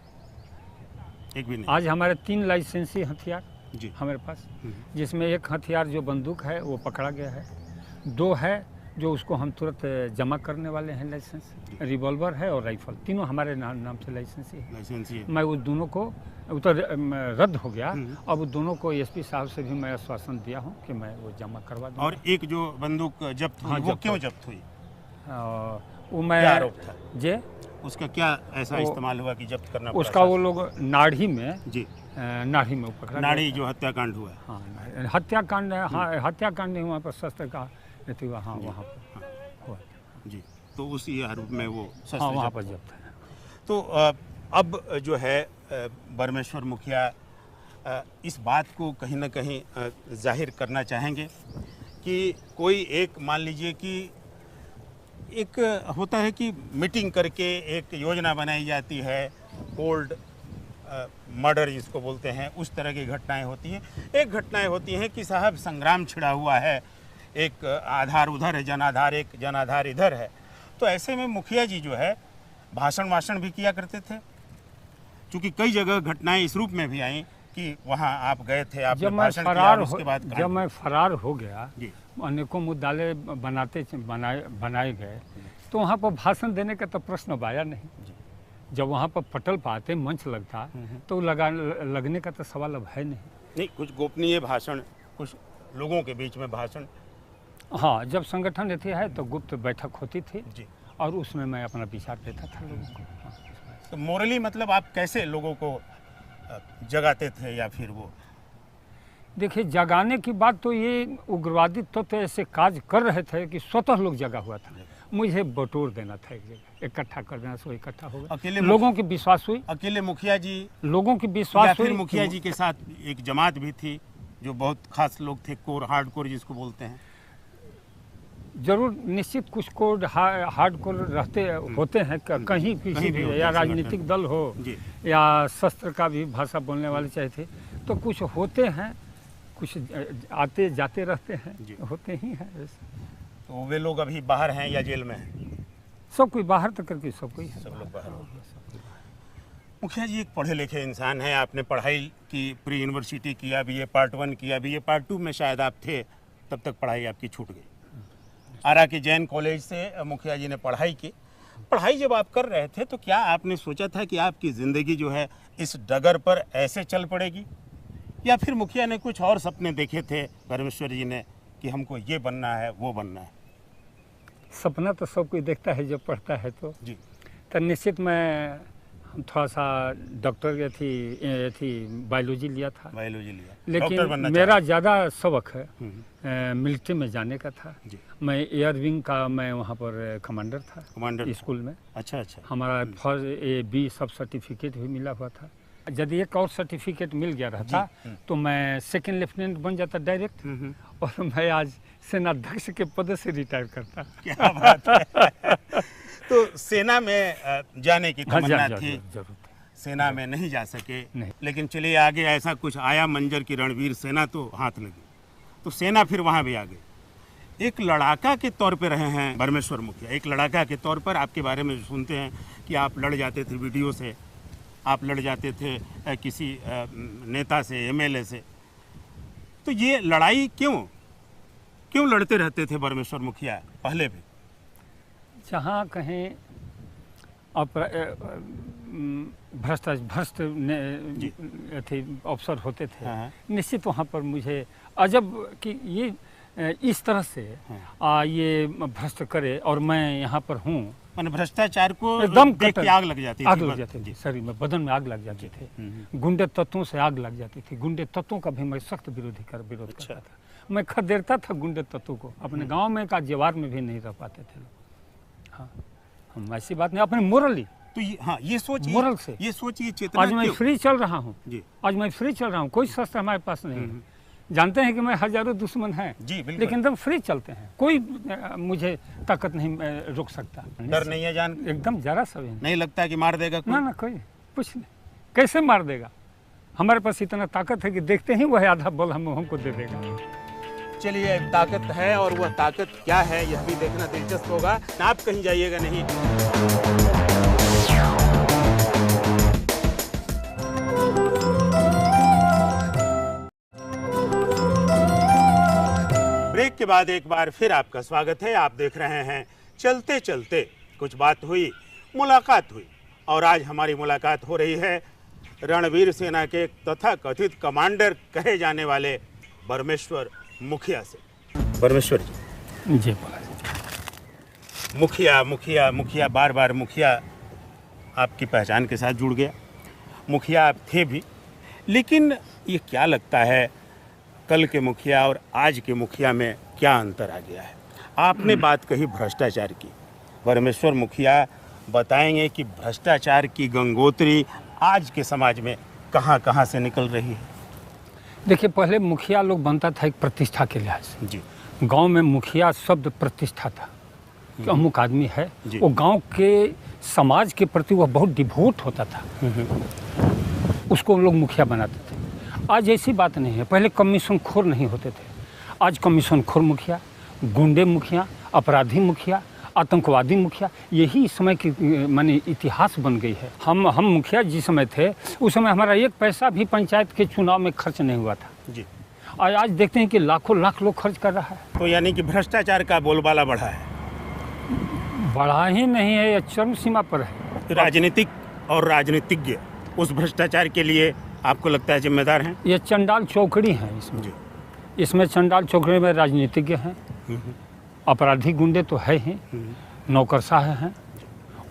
एक भी नहीं।
आज हमारे 3 लाइसेंसी हथियार
जी
हमारे पास, जिसमें एक हथियार जो बंदूक है वो पकड़ा गया है, 2 है जो उसको हम तुरंत जमा करने वाले हैं लाइसेंस, रिवॉल्वर है और राइफल, तीनों हमारे नाम से लाइसेंसी है। मैं उस दोनों को तो रद्द हो गया, अब दोनों को एसपी साहब से भी मैं आश्वासन दिया हूँ कि मैं वो जमा करवा दूँ।
और एक जो बंदूक जब्त हुई, वो क्यों जब्त हुई?
वो मैं
आरोप था
जे
उसका क्या ऐसा इस्तेमाल हुआ कि जब्त करना पड़ा?
उसका वो लोग नाड़ी में पकड़ा,
नाड़ी जो हत्याकांड हुआ।
हाँ, हत्याकांड, हाँ हत्याकांड नहीं, वहाँ पर शस्त्र का हुआ। हाँ वहाँ पर हुआ
जी। तो उसी आरोप में वो
शस्त्र वहाँ पर जब्त है।
तो अब जो है बरमेश्वर मुखिया इस बात को कहीं ना कहीं जाहिर करना चाहेंगे कि कोई एक, मान लीजिए कि एक होता है कि मीटिंग करके एक योजना बनाई जाती है, कोल्ड मर्डर जिसको बोलते हैं, उस तरह की घटनाएं होती हैं। एक घटनाएं होती हैं कि साहब संग्राम छिड़ा हुआ है, एक आधार उधर है, जनाधार, एक जनाधार इधर है। तो ऐसे में मुखिया जी जो है भाषण भी किया करते थे, क्योंकि कई जगह घटनाएं इस रूप में भी आई कि वहाँ आप गए थे, आपने भाषण किया, उसके बाद
जब मैं फरार हो गया, अनेकों मुद्दाले बनाए गए, तो वहाँ पर भाषण देने का तो प्रश्न आया नहीं। जब वहाँ पर पटल पाते, मंच लगता, तो लगने का तो सवाल अब है नहीं।
कुछ गोपनीय भाषण, कुछ लोगों के बीच में भाषण।
हाँ, जब संगठन रहती है तो गुप्त बैठक होती थी
जी,
और उसमें मैं अपना विचार देता था लोगों को।
तो मोरली मतलब आप कैसे लोगों को जगाते थे, या फिर वो?
देखिए, जगाने की बात तो ये उग्रवादी तो ऐसे काज कर रहे थे कि स्वतः लोग जगा हुआ था। मुझे बटोर देना था, एक जगह इकट्ठा कर देना, सो इकट्ठा हो गया।
अकेले
लोगों की विश्वास हुई,
अकेले मुखिया जी,
लोगों की विश्वास हुई।
मुखिया जी के साथ एक जमात भी थी जो बहुत खास लोग थे, कोर, हार्डकोर जिसको बोलते हैं।
जरूर निश्चित कुछ कोड हार्डकोर रहते होते हैं, कहीं किसी भी, या राजनीतिक दल हो या शस्त्र का भी भाषा बोलने वाले चाहे थे, तो कुछ होते हैं, कुछ आते जाते रहते हैं, होते ही हैं।
तो वे लोग अभी बाहर हैं या जेल में हैं?
सब कोई बाहर तक करके सब कोई है,
सब लोग बाहर। मुखिया जी एक पढ़े लिखे इंसान हैं, आपने पढ़ाई की, प्री यूनिवर्सिटी किया, BA पार्ट 1 किया, BA पार्ट 2 में शायद आप थे, तब तक पढ़ाई आपकी छूट गई। आरा के जैन कॉलेज से मुखिया जी ने पढ़ाई की पढ़ाई जब आप कर रहे थे तो क्या आपने सोचा था कि आपकी ज़िंदगी जो है इस डगर पर ऐसे चल पड़ेगी, या फिर मुखिया ने कुछ और सपने देखे थे परमेश्वर जी ने कि हमको ये बनना है वो बनना है?
सपना तो सब कोई देखता है जब पढ़ता है
जी।
तो निश्चित मैं थोड़ा सा डॉक्टर थी बायोलॉजी लिया था,
बायोलॉजी लिया,
लेकिन
डॉक्टर बनना
मेरा ज़्यादा शौक है
चाहा?
मिलिट्री में जाने का था।
जी।
मैं एयर विंग का मैं वहाँ पर कमांडर था,
कमांडर
स्कूल में।
अच्छा अच्छा।
हमारा फर्स्ट ए बी सब सर्टिफिकेट भी मिला हुआ था। यदि एक और सर्टिफिकेट मिल गया रहता तो मैं सेकंड लेफ्टिनेंट बन जाता डायरेक्ट, और मैं आज सेनाध्यक्ष के पद से रिटायर करता।
क्या बात है। तो सेना में जाने की तमन्ना थी,
जरूर।
सेना में नहीं जा सके,
नहीं।
लेकिन चलिए आगे ऐसा कुछ आया मंजर की रणवीर सेना तो हाथ लगी, तो सेना फिर वहाँ भी आ गई। एक लड़ाका के तौर पे रहे हैं परमेश्वर मुखिया, एक लड़ाका के तौर पर आपके बारे में सुनते हैं कि आप लड़ जाते थे वीडियो से, आप लड़ जाते थे किसी नेता से, एमएलए से, तो ये लड़ाई क्यों लड़ते रहते थे परमेश्वर मुखिया पहले भी?
जहाँ कहीं भ्रष्ट थे अफसर होते थे,
हाँ।
निश्चित वहाँ पर मुझे अजब कि ये इस तरह से ये भ्रष्ट करे और मैं यहाँ पर हूँ।
मैंने भ्रष्टाचार को
एकदम
देख के आग लग जाती थी,
आग लग जाती थी शरीर में, बदन में आग लग जाती थी, गुंडे तत्वों से आग लग जाती थी। गुंडे तत्वों का भी मैं सख्त विरोध करता था। मैं खदेड़ता था गुंडे तत्वों को। अपने गांव में का जेवार में भी नहीं रह पाते थे लोग। हाँ, हम ऐसी बात नहीं, अपने मोरली
तो ये सोच,
मोरल से
ये सोचिए चेतना।
आज मैं फ्री चल रहा हूँ
जी।
आज मैं फ्री चल रहा हूँ, कोई शस्त्र हमारे पास नहीं है। जानते हैं कि मैं हजारों दुश्मन हैं
जी, बिल्कुल।
लेकिन एकदम फ्री चलते हैं, कोई मुझे ताकत नहीं रोक सकता।
डर नहीं है जान?
एकदम जरा सा भी
नहीं लगता कि मार देगा कोई?
ना कोई कुछ नहीं, कैसे मार देगा? हमारे पास इतना ताकत है कि देखते ही वह आधा बल हमको दे देगा।
चलिए, ताकत है और वह ताकत क्या है यह भी देखना दिलचस्प होगा। आप कहीं जाइएगा नहीं। ब्रेक के बाद एक बार फिर आपका स्वागत है। आप देख रहे हैं चलते चलते कुछ बात हुई, मुलाकात हुई, और आज हमारी मुलाकात हो रही है रणवीर सेना के तथा कथित कमांडर कहे जाने वाले परमेश्वर मुखिया से। परमेश्वर
जी
मुखिया मुखिया मुखिया, बार बार मुखिया आपकी पहचान के साथ जुड़ गया। मुखिया आप थे भी, लेकिन ये क्या लगता है कल के मुखिया और आज के मुखिया में क्या अंतर आ गया है? आपने बात कही भ्रष्टाचार की, परमेश्वर मुखिया बताएंगे कि भ्रष्टाचार की गंगोत्री आज के समाज में कहाँ कहाँ से निकल रही है।
देखिए, पहले मुखिया लोग बनता था एक प्रतिष्ठा के लिहाज से।
जी।
गांव में मुखिया शब्द प्रतिष्ठा था कि अमुक आदमी है, वो गांव के समाज के प्रति वह बहुत डिवोट होता था, उसको लोग मुखिया बनाते थे। आज ऐसी बात नहीं है। पहले कमीशन खोर नहीं होते थे, आज कमीशन खोर मुखिया, गुंडे मुखिया, अपराधी मुखिया, आतंकवादी मुखिया, यही इस समय की माने इतिहास बन गई है। हम मुखिया जिस समय थे उस समय हमारा एक पैसा भी पंचायत के चुनाव में खर्च नहीं हुआ था
जी।
आज देखते हैं कि लाखों लाख लोग खर्च कर रहा है।
तो यानी कि भ्रष्टाचार का बोलबाला बढ़ा है?
बढ़ा ही नहीं है, यह चरम सीमा पर है।
राजनीतिक और राजनीतिज्ञ उस भ्रष्टाचार के लिए आपको लगता है जिम्मेदार हैं?
ये चंडाल चौकड़ी है इसमें जी। इसमें चंडाल चौकड़ी में राजनीतिज्ञ हैं, अपराधी गुंडे तो है ही, नौकरशाह हैं,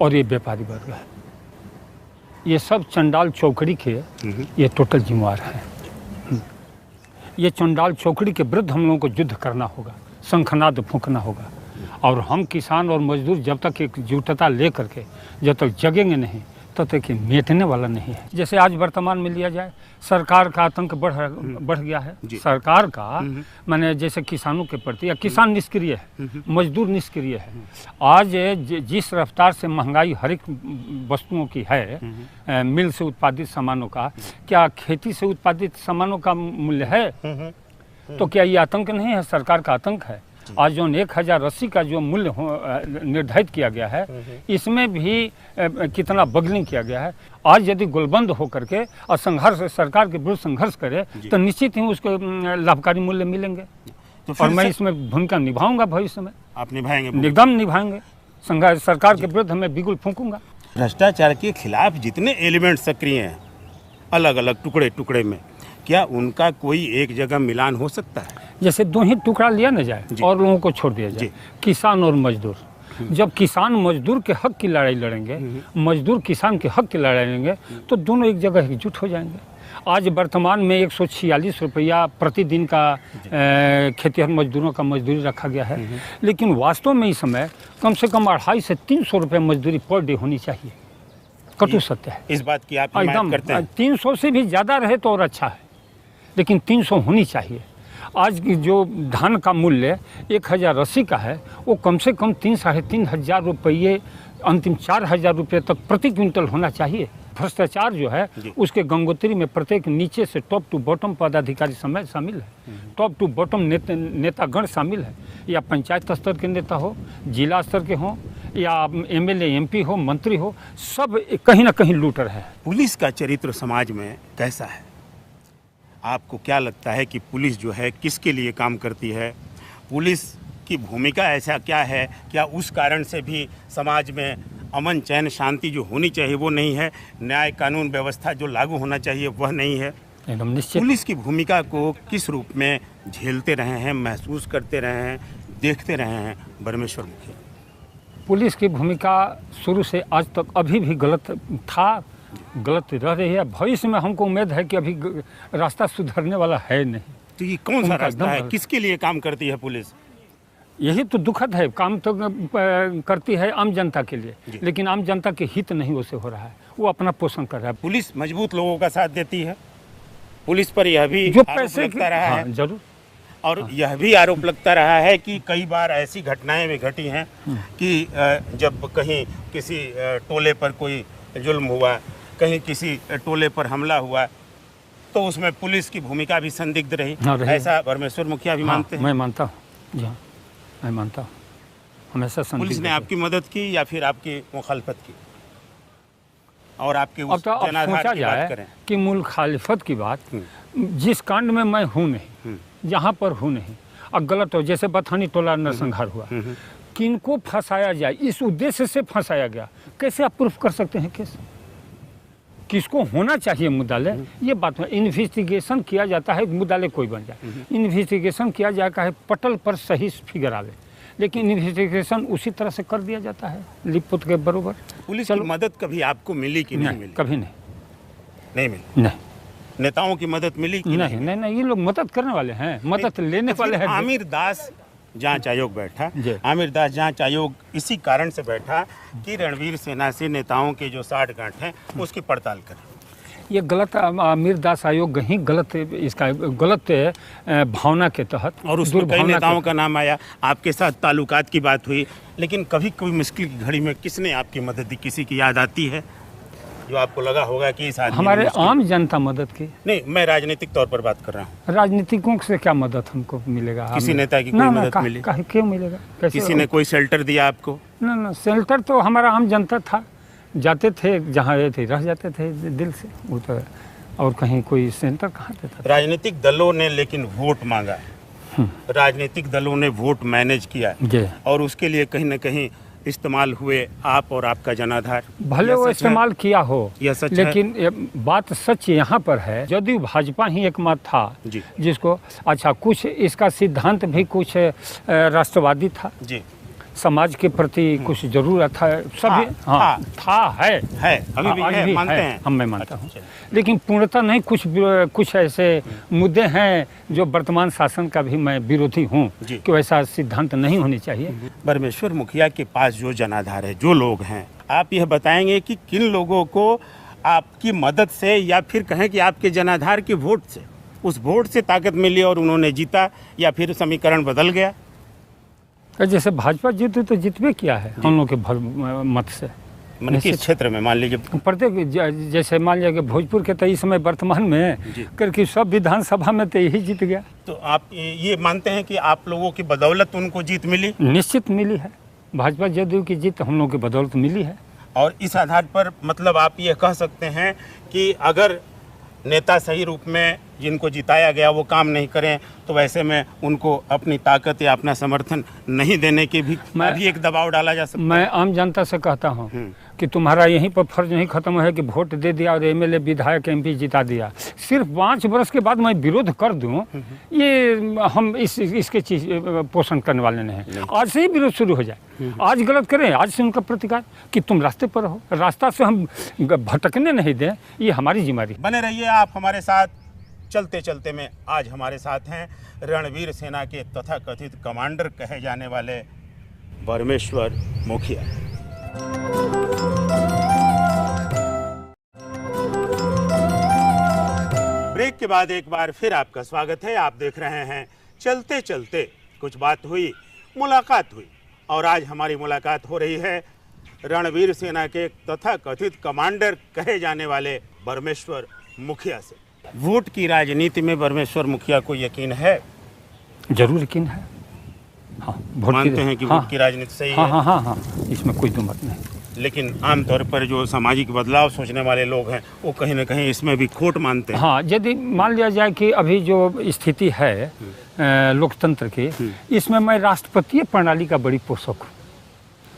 और ये व्यापारी वर्ग है। ये सब चंडाल चौकड़ी के ये टोटल जिम्मेवार हैं। ये चंडाल चौकड़ी के विरुद्ध हम लोगों को युद्ध करना होगा, शंखनाद फूंकना होगा, और हम किसान और मजदूर जब तक एकजुटता ले करके जब तक जगेंगे नहीं तब तक मिटने वाला नहीं है। जैसे आज वर्तमान में लिया जाए, सरकार का आतंक बढ़ गया है। सरकार का माने जैसे किसानों के प्रति, या किसान निष्क्रिय है, मजदूर निष्क्रिय है। आज जिस रफ्तार से महंगाई हर एक वस्तुओं की है, मिल से उत्पादित सामानों का, क्या खेती से उत्पादित सामानों का मूल्य है? तो क्या ये आतंक नहीं है? सरकार का आतंक है। आज जो 1080 का जो मूल्य निर्धारित किया गया है, इसमें भी कितना बगलिंग किया गया है। आज यदि गोलबंद होकर के और संघर्ष, सरकार के विरुद्ध संघर्ष करे तो निश्चित ही उसको लाभकारी मूल्य मिलेंगे। तो और मैं इसमें भूमिका निभाऊंगा भविष्य में।
आप निभाएंगे?
एकदम निभाएंगे। सरकार के विरुद्ध मैं बिल्कुल फूंकूंगा।
भ्रष्टाचार के खिलाफ जितने एलिमेंट सक्रिय हैं अलग अलग टुकड़े टुकड़े में, क्या उनका कोई एक जगह मिलान हो सकता है?
जैसे दो ही टुकड़ा लिया न जाए और लोगों को छोड़ दिया जाए, किसान और मजदूर। जब किसान मजदूर के हक की लड़ाई लड़ेंगे, मजदूर किसान के हक की लड़ाई लड़ेंगे, तो दोनों एक जगह एकजुट हो जाएंगे। आज वर्तमान में 146 रुपया प्रतिदिन का खेतिहर मजदूरों का मजदूरी रखा गया है, लेकिन वास्तव में इस समय कम से कम 250 से 300 रुपये मजदूरी पर डे होनी चाहिए। कटु सत्य है,
इस बात की आप हिमायत करते हैं?
300 से भी ज़्यादा रहे तो और अच्छा है, लेकिन 300 होनी चाहिए। आज की जो धान का मूल्य 1080 का है, वो कम से कम 3-3.5 हजार रुपये, अंतिम 4,000 रुपये तक प्रति क्विंटल होना चाहिए। भ्रष्टाचार जो है उसके गंगोत्री में प्रत्येक नीचे से टॉप टू बॉटम पदाधिकारी शामिल है, टॉप टू बॉटम नेतागण शामिल है, या पंचायत स्तर के नेता हो, जिला स्तर के हों, या MLA MP हो, मंत्री हो, सब कहीं ना कहीं लूट रहे हैं।
पुलिस का चरित्र समाज में कैसा है? आपको क्या लगता है कि पुलिस जो है किसके लिए काम करती है? पुलिस की भूमिका ऐसा क्या है? क्या उस कारण से भी समाज में अमन चैन शांति जो होनी चाहिए वो नहीं है? न्याय कानून व्यवस्था जो लागू होना चाहिए वह नहीं है?
एकदम निश्चित।
पुलिस की भूमिका को किस रूप में झेलते रहे हैं, महसूस करते रहे हैं, देखते रहे हैं परमेश्वर मुखिया?
पुलिस की भूमिका शुरू से आज तक अभी भी गलत था, गलत रह रही है। भविष्य में हमको उम्मीद है कि अभी रास्ता सुधरने वाला है नहीं।
तो ये कौन सा रास्ता है? किसके लिए काम करती है पुलिस?
यही तो दुखद है, काम तो करती है आम जनता के लिए, लेकिन आम जनता के हित नहीं उसे हो रहा है, वो अपना पोषण कर रहा है।
पुलिस मजबूत लोगों का साथ देती है। पुलिस पर यह भी
जो
आरोप
पैसे
लगता रहा है,
जरूर,
और यह भी आरोप लगता रहा है कि कई बार ऐसी घटनाएं भी घटी हैं कि जब कहीं किसी टोले पर कोई जुल्म हुआ, कहीं किसी टोले पर हमला हुआ, तो उसमें पुलिस की भूमिका भी संदिग्ध रही। ऐसा परमेश्वर मुखिया भी मानते हैं?
मैं मानता हूँ, जी हाँ, मैं मानता हूँ। हमेशा
पुलिस ने आपकी मदद की या फिर आपकी मुखालफत की? और आपके
अब तो अब सोचा जाए कि मुखालिफत की बात, जिस कांड में मैं हूँ नहीं, जहाँ पर हूँ नहीं, अब गलत हो, जैसे बथानी टोला नरसंहार हुआ, किनको फंसाया जाए इस उद्देश्य से फंसाया गया, कैसे आप प्रूफ कर सकते हैं केस? किसको होना चाहिए मुद्दालय, ये बात है। इन्वेस्टिगेशन किया जाता है, मुद्दालय कोई बन जाए, इन्वेस्टिगेशन किया जाता है, पटल पर सही फिगर आवे, लेकिन इन्वेस्टिगेशन उसी तरह से कर दिया जाता है लिपपुत के बरोबर।
पुलिस की मदद कभी आपको मिली कि नहीं मिली?
कभी नहीं,
नहीं मिली।
नहीं।
नेताओं की मदद मिली कि
नहीं? नहीं, ये लोग मदद करने वाले हैं, मदद लेने वाले हैं।
आमिर दास जांच आयोग बैठा, आमिर दास जांच आयोग इसी कारण से बैठा कि रणवीर सेना से नेताओं के जो साठगांठ हैं उसकी पड़ताल करें।
ये गलत, आमिर दास आयोग ही गलत, इसका गलत भावना के तहत,
और उसमें कई नेताओं का नाम आया, आपके साथ ताल्लुकात की बात हुई, लेकिन कभी कोई मुश्किल की घड़ी में किसने आपकी मदद दी? किसी की याद आती है जो आपको लगा होगा कि इस आदमी
हमारे आम जनता मदद की?
नहीं, मैं राजनीतिक तौर पर बात कर रहा हूँ।
राजनीतिकों से क्या मदद हमको मिलेगा?
किसी नेता की कोई मदद मिली?
क्यों मिलेगा?
किसी ने कोई शेल्टर दिया आपको?
ना, शेल्टर तो हमारा आम जनता था, जाते थे जहाँ रहे थे, रह जाते थे दिल से, वो तो, और कहीं कोई सेंटर कहाँ देता था?
राजनीतिक दलों ने लेकिन वोट मांगा, राजनीतिक दलों ने वोट मैनेज किया, और उसके लिए कहीं न कहीं इस्तेमाल हुए आप और आपका जनाधार।
भले वो इस्तेमाल किया हो,
यह सच
लेकिन बात सच यहाँ पर है, यदि भाजपा ही एकमत था जिसको, अच्छा, कुछ इसका सिद्धांत भी कुछ राष्ट्रवादी था जी, समाज के प्रति कुछ जरूरत था, सभी है
अभी भी है, मानते हैं
हम, मैं मानता हूँ, लेकिन पूर्णतः नहीं। कुछ ऐसे मुद्दे हैं जो वर्तमान शासन का भी मैं विरोधी हूँ कि वैसा सिद्धांत नहीं होनी चाहिए।
परमेश्वर मुखिया के पास जो जनाधार है, जो लोग हैं, आप यह बताएंगे कि किन लोगों को आपकी मदद से या फिर कहें कि आपके जनाधार के वोट से, उस वोट से ताकत मिली और उन्होंने जीता, या फिर समीकरण बदल गया?
जैसे भाजपा जीती तो जितबे किया है हम लोग के मत से,
मतलब किस क्षेत्र में? मान लीजिए
प्रत्येक, जैसे मान लीजिए कि भोजपुर के तो इस समय वर्तमान में करके सब विधानसभा में तो यही जीत गया।
तो आप ये मानते हैं कि आप लोगों की बदौलत उनको जीत मिली?
निश्चित मिली है, भाजपा जदयू की जीत हम लोगों की बदौलत मिली है।
और इस आधार पर मतलब आप ये कह सकते हैं कि अगर नेता सही रूप में जिनको जिताया गया वो काम नहीं करें तो वैसे में उनको अपनी ताकत या अपना समर्थन नहीं देने की भी अभी एक दबाव डाला जा सकता है।
मैं आम जनता से कहता हूँ कि तुम्हारा यहीं पर फर्ज नहीं खत्म है कि वोट दे दिया और एमएलए विधायक एमपी जिता दिया, सिर्फ 5 वर्ष के बाद मैं विरोध कर दूं, ये हम इसके चीज पोषण करने वाले नहीं हैं। आज से ही विरोध शुरू हो जाए, आज गलत करें, आज से उनका प्रतिकार कि तुम रास्ते पर रहो, रास्ता से हम भटकने नहीं दें, ये हमारी जिम्मेदारी।
बने रहिए आप हमारे साथ। चलते चलते में आज हमारे साथ हैं रणवीर सेना के तथाकथित कमांडर कहे जाने वाले परमेश्वर मुखिया। ब्रेक के बाद एक बार फिर आपका स्वागत है। आप देख रहे हैं चलते चलते कुछ बात हुई, मुलाकात हुई, और आज हमारी मुलाकात हो रही है रणवीर सेना के तथाकथित कमांडर कहे जाने वाले परमेश्वर मुखिया से। वोट की राजनीति में परमेश्वर मुखिया को यकीन है?
जरूर यकीन है। हाँ,
मानते हैं कि वोट की राजनीति सही है?
हाँ, इसमें कोई दो मत नहीं।
लेकिन आमतौर पर जो सामाजिक बदलाव सोचने वाले लोग हैं वो कहीं ना कहीं इसमें भी खोट मानते हैं।
हाँ, यदि मान लिया जाए कि अभी जो स्थिति है लोकतंत्र की, इसमें मैं राष्ट्रपतीय प्रणाली का बड़ी पोषक हूँ।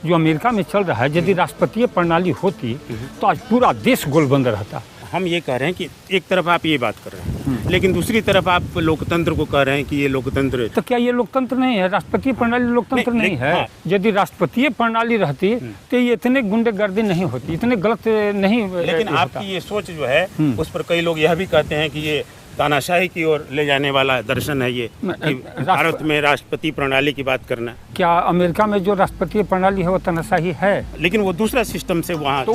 जो अमेरिका में चल रहा है, यदि राष्ट्रपतीय प्रणाली होती तो आज पूरा देश गोलबंद रहता।
हम ये कह रहे हैं कि एक तरफ आप ये बात कर रहे हैं, लेकिन दूसरी तरफ आप लोकतंत्र को कह रहे हैं कि ये लोकतंत्र।
तो क्या ये लोकतंत्र नहीं है? राष्ट्रपतीय प्रणाली लोकतंत्र नहीं है। हाँ। यदि राष्ट्रपतीय प्रणाली रहती तो ये इतने गुंडागर्दी नहीं होती, इतने गलत नहीं।
लेकिन आपकी ये सोच जो है उस पर कई लोग यह भी कहते हैं कि ये तानाशाही की ओर ले जाने वाला दर्शन है ये, भारत में राष्ट्रपति प्रणाली की बात करना।
क्या अमेरिका में जो राष्ट्रपतीय प्रणाली है वो तानाशाही है?
लेकिन वो दूसरा सिस्टम से वहाँ
तो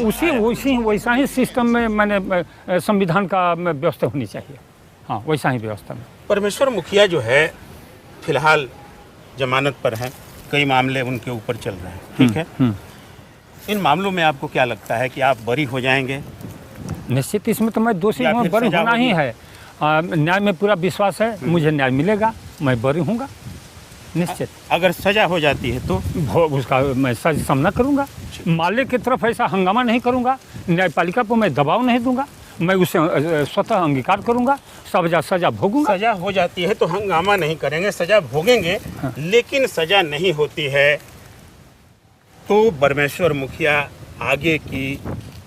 वैसा ही सिस्टम में मैंने संविधान का व्यवस्था होनी चाहिए। हाँ, वैसा ही व्यवस्था में।
परमेश्वर मुखिया जो है फिलहाल जमानत पर है, कई मामले उनके ऊपर चल रहे हैं, ठीक है? इन मामलों में आपको क्या लगता है कि आप बरी हो जाएंगे?
निश्चित, इसमें तो मैं दोषी हूँ, बरी होना ही है। न्याय में पूरा विश्वास है, मुझे न्याय मिलेगा, मैं बरी हूँगा निश्चित।
अगर सजा हो जाती है तो
उसका मैं सजा सामना करूँगा। मालिक की तरफ ऐसा हंगामा नहीं करूँगा, न्यायपालिका पर मैं दबाव नहीं दूंगा, मैं उसे स्वतः अंगीकार करूँगा, सजा भोगूंगा।
सजा हो जाती है तो हंगामा नहीं करेंगे, सजा भोगेंगे। हाँ। लेकिन सजा नहीं होती है तो परमेश्वर मुखिया आगे की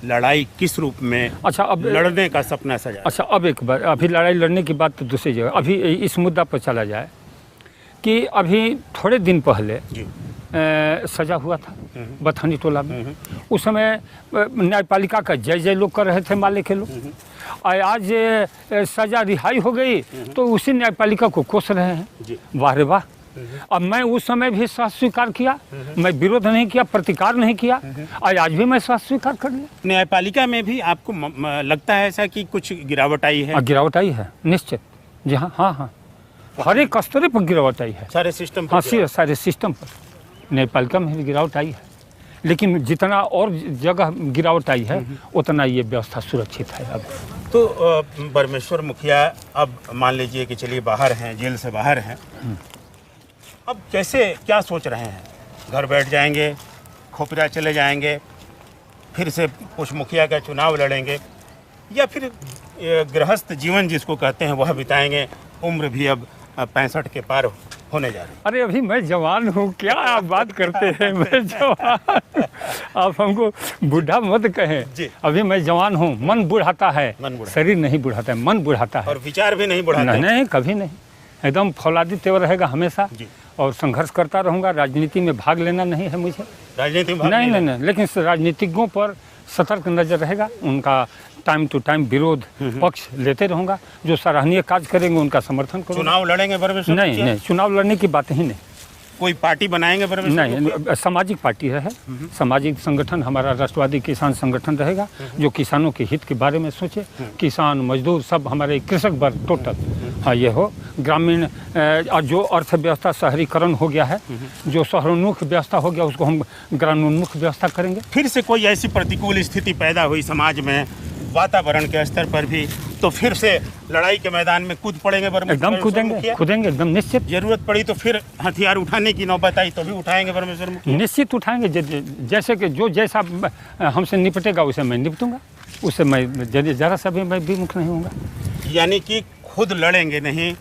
लड़ाई किस रूप में अब लड़ने का सपना सजा?
अच्छा, अब एक बार अभी लड़ाई लड़ने की बात तो दूसरी जगह, अभी इस मुद्दा पर चला जाए कि अभी थोड़े दिन पहले सजा हुआ था बथानी टोला में। उस समय न्यायपालिका का जय जय लोग कर रहे थे, माले के लोग। आज सजा रिहाई हो गई तो उसी न्यायपालिका को कोस रहे हैं। वाह रे वाह। अब मैं उस समय भी साथ स्वीकार किया, मैं विरोध नहीं किया, प्रतिकार नहीं किया, आज भी मैं साथ स्वीकार कर लिया।
न्यायपालिका में भी आपको लगता है ऐसा कि कुछ गिरावट आई है?
गिरावट आई है निश्चित। जी हाँ, हाँ, हर एक स्तर पर गिरावट आई है,
सारे सिस्टम पर।
हाँ, सारे सिस्टम पर न्यायपालिका में भी गिरावट आई है। लेकिन जितना और जगह गिरावट आई है उतना ये व्यवस्था सुरक्षित है। अब
तो परमेश्वर मुखिया अब मान लीजिए कि चलिए बाहर हैं, जेल से बाहर हैं, अब कैसे क्या सोच रहे हैं? घर बैठ जाएंगे, खोपरा चले जाएंगे, फिर से कुछ मुखिया का चुनाव लड़ेंगे, या फिर गृहस्थ जीवन जिसको कहते हैं वह बिताएंगे? उम्र भी अब 65 के पार होने जा रही।
अरे अभी मैं जवान हूँ, क्या आप बात करते हैं? मैं जवान, आप हमको बूढ़ा मत कहें। अभी मैं जवान हूँ। मन बुढ़ाता है, शरीर नहीं बुढ़ाता है, मन बुढ़ाता है।
और विचार भी नहीं बुढ़ाता?
नहीं, कभी नहीं। एकदम फौलादी तेवर रहेगा हमेशा, और संघर्ष करता रहूँगा। राजनीति में भाग लेना नहीं है मुझे।
राजनीति में
नहीं, लेकिन राजनीतिज्ञों पर सतर्क नजर रहेगा, उनका टाइम टू टाइम विरोध पक्ष लेते रहूँगा। जो सराहनीय कार्य करेंगे उनका समर्थन करूँगा।
चुनाव लड़ेंगे परमेश्वर?
नहीं, चुनाव लड़ने की बात ही नहीं।
कोई पार्टी बनाएंगे परमेश्वर?
नहीं, सामाजिक पार्टी है, सामाजिक संगठन हमारा राष्ट्रवादी किसान संगठन रहेगा, जो किसानों के हित के बारे में सोचे। किसान, मजदूर, सब हमारे कृषक वर्ग टोटल, हाँ, ये हो। ग्रामीण जो अर्थव्यवस्था शहरीकरण हो गया है, जो शहरोन्मुख व्यवस्था हो गया, उसको हम ग्रामोन्मुख व्यवस्था करेंगे।
फिर से कोई ऐसी प्रतिकूल स्थिति पैदा हुई समाज में, वातावरण के स्तर पर भी, तो फिर से लड़ाई के मैदान में कूद पड़ेंगे?
एकदम कूदेंगे, एकदम निश्चित।
जरूरत पड़ी तो फिर हथियार उठाने की नौबत आई तो भी उठाएंगे परमेश्वर मुखिया?
निश्चित उठाएंगे। जैसे कि जो जैसा हमसे निपटेगा उसे मैं निपटूंगा, उससे मैं जरा सा भी मैं विमुख नहीं होऊंगा।
यानी कि खुद लड़ेंगे नहीं,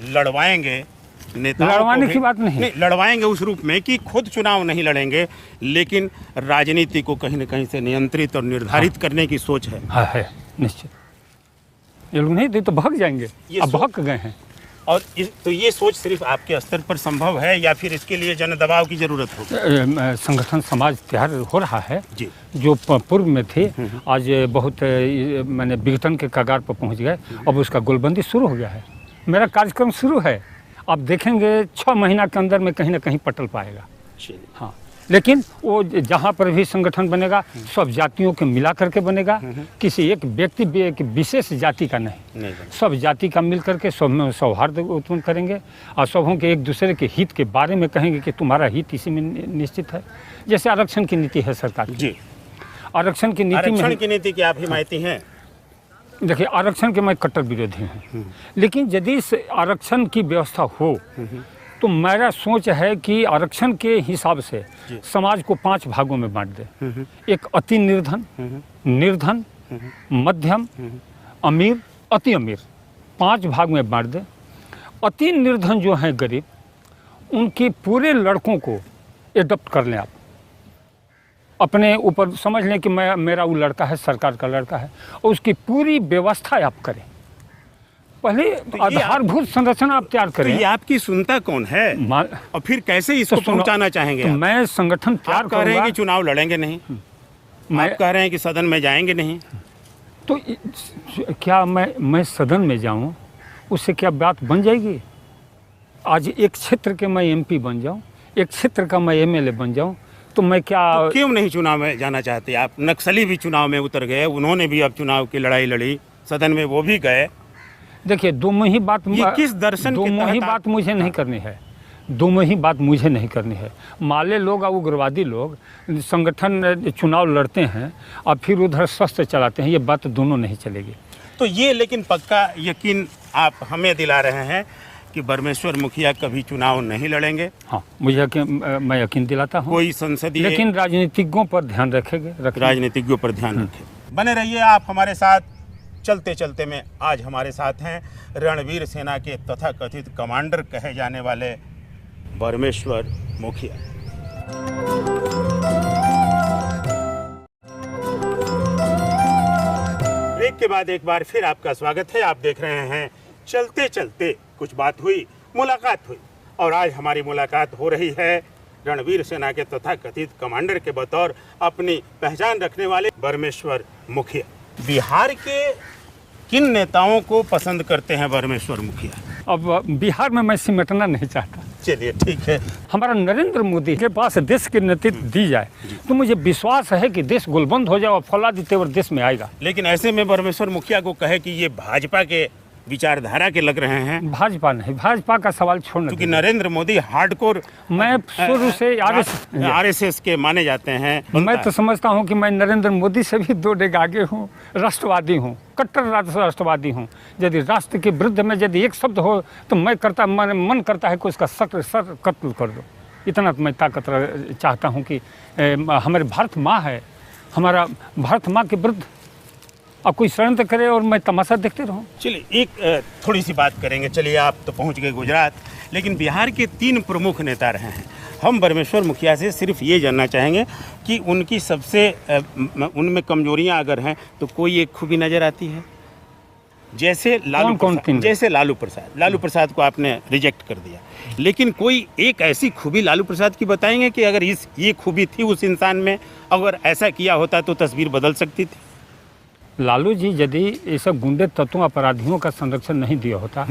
लड़वाएंगे नेताओं
लड़वाने
को भी।
की बात नहीं।
लड़वाएंगे उस रूप में कि खुद चुनाव नहीं लड़ेंगे, लेकिन राजनीति को कहीं न कहीं से नियंत्रित और निर्धारित करने की सोच है।
हाँ है, निश्चित। ये लोग नहीं तो भाग जाएंगे,
ये
अब भाग गए हैं।
और तो ये सोच सिर्फ आपके स्तर पर संभव है या फिर इसके लिए जन दबाव की जरूरत होगी?
संगठन समाज तैयार हो रहा है
जी।
जो पूर्व में थे, आज बहुत मैंने विघटन के कगार पर पहुंच गए। अब उसका गोलबंदी शुरू हो गया है, मेरा कार्यक्रम शुरू है। आप देखेंगे 6 महीना के अंदर में कहीं ना कहीं पटल पाएगा। हाँ, लेकिन वो जहाँ पर भी संगठन बनेगा सब जातियों के मिला करके बनेगा, किसी एक व्यक्ति एक विशेष जाति का नहीं, सब जाति का मिल करके सब में सौहार्द उत्पन्न करेंगे और सबों के एक दूसरे के हित के बारे में कहेंगे कि तुम्हारा हित इसी में निश्चित है। जैसे आरक्षण की नीति है सरकार की, आरक्षण की नीति
की आप हिमायती हैं?
देखिए, आरक्षण के मैं कट्टर विरोधी हूँ, लेकिन यदि इस आरक्षण की व्यवस्था हो तो मेरा सोच है कि आरक्षण के हिसाब से समाज को 5 भागों में बांट दे। एक अति निर्धन, निर्धन, मध्यम, अमीर, अति अमीर, 5 भाग में बांट दे। अति निर्धन जो हैं गरीब, उनके पूरे लड़कों को एडॉप्ट कर लें आप अपने ऊपर, समझ लें कि मेरा वो लड़का है, सरकार का लड़का है, और उसकी पूरी व्यवस्था आप करें। पहले आधारभूत संरचना आप तैयार करें।
तो ये आपकी सुनता कौन है और फिर कैसे इसको पहुंचाना चाहेंगे?
तो मैं संगठन तैयार
कह रहे हैं कि चुनाव लड़ेंगे नहीं, आप कह रहे हैं कि सदन में जाएंगे नहीं,
तो क्या मैं सदन में जाऊं, उससे क्या बात बन जाएगी? आज एक क्षेत्र के मैं MP बन जाऊं, एक क्षेत्र का मैं MLA बन जाऊं, तो मैं क्या
तो क्यों नहीं चुनाव में जाना चाहते आप? नक्सली भी चुनाव में उतर गए, उन्होंने भी अब चुनाव की लड़ाई लड़ी, सदन में वो भी गए।
देखिए, दो में ही बात
किस दर्शन
दो में ही बात मुझे नहीं करनी है, दो में ही बात मुझे नहीं करनी है। माले लोग और उग्रवादी लोग संगठन चुनाव लड़ते हैं और फिर उधर शस्त्र चलाते हैं, ये बात दोनों नहीं चलेगी।
तो ये लेकिन पक्का यकीन आप हमें दिला रहे हैं कि परमेश्वर मुखिया कभी चुनाव नहीं लड़ेंगे?
हाँ, मैं यकीन दिलाता हूँ।
कोई संसदीय,
लेकिन राजनीतिज्ञों पर ध्यान रखेंगे।
राजनीतिज्ञों पर ध्यान रखें। बने रहिए आप हमारे साथ। चलते चलते में आज हमारे साथ हैं रणवीर सेना के तथाकथित कमांडर कहे जाने वाले परमेश्वर मुखिया। ब्रेक के बाद एक बार फिर आपका स्वागत है। आप देख रहे हैं चलते चलते कुछ बात हुई, मुलाकात हुई, और आज हमारी मुलाकात हो रही है रणवीर सेना के तथाकथित कमांडर के बतौर अपनी पहचान रखने वाले परमेश्वर मुखिया। बिहार के किन नेताओं को पसंद करते हैं परमेश्वर मुखिया?
अब बिहार में मैं सिमटना नहीं चाहता।
चलिए ठीक है।
हमारा नरेंद्र मोदी के पास देश की नेतृत्व दी जाए तो मुझे विश्वास है कि देश गोलबंद हो जाए और फौलादी तेवर देश में आएगा।
लेकिन ऐसे में परमेश्वर मुखिया को कहे कि ये भाजपा के विचारधारा के लग रहे हैं।
भाजपा नहीं, भाजपा का सवाल छोड़ना,
क्योंकि नरेंद्र मोदी हार्डकोर,
मैं शुरू से
RSS के माने जाते हैं।
मैं तो समझता हूं कि मैं नरेंद्र मोदी से भी 2 डेग आगे हूं, राष्ट्रवादी हूं, कट्टर राष्ट्रवादी हूं। यदि राष्ट्र के विरुद्ध में यदि एक शब्द हो तो मन करता है कि उसका सर कत्ल कर दो। इतना मैं ताकत चाहता हूं कि हमारे भारत माँ है, हमारा भारत माँ के विरुद्ध अब कोई षड्यंत्र करे और मैं तमाशा देखते रहूं।
चलिए एक थोड़ी सी बात करेंगे। चलिए, आप तो पहुंच गए गुजरात, लेकिन बिहार के 3 प्रमुख नेता रहे हैं। हम परमेश्वर मुखिया से सिर्फ ये जानना चाहेंगे कि उनकी सबसे उनमें कमजोरियां अगर हैं तो कोई एक खूबी नज़र आती है? जैसे लालू प्रसाद को आपने रिजेक्ट कर दिया, लेकिन कोई एक ऐसी खूबी लालू प्रसाद की बताएंगे कि अगर ये खूबी थी उस इंसान में, अगर ऐसा किया होता तो तस्वीर बदल सकती थी?
लालू जी यदि ये सब गुंडे तत्वों अपराधियों का संरक्षण नहीं दिया होता,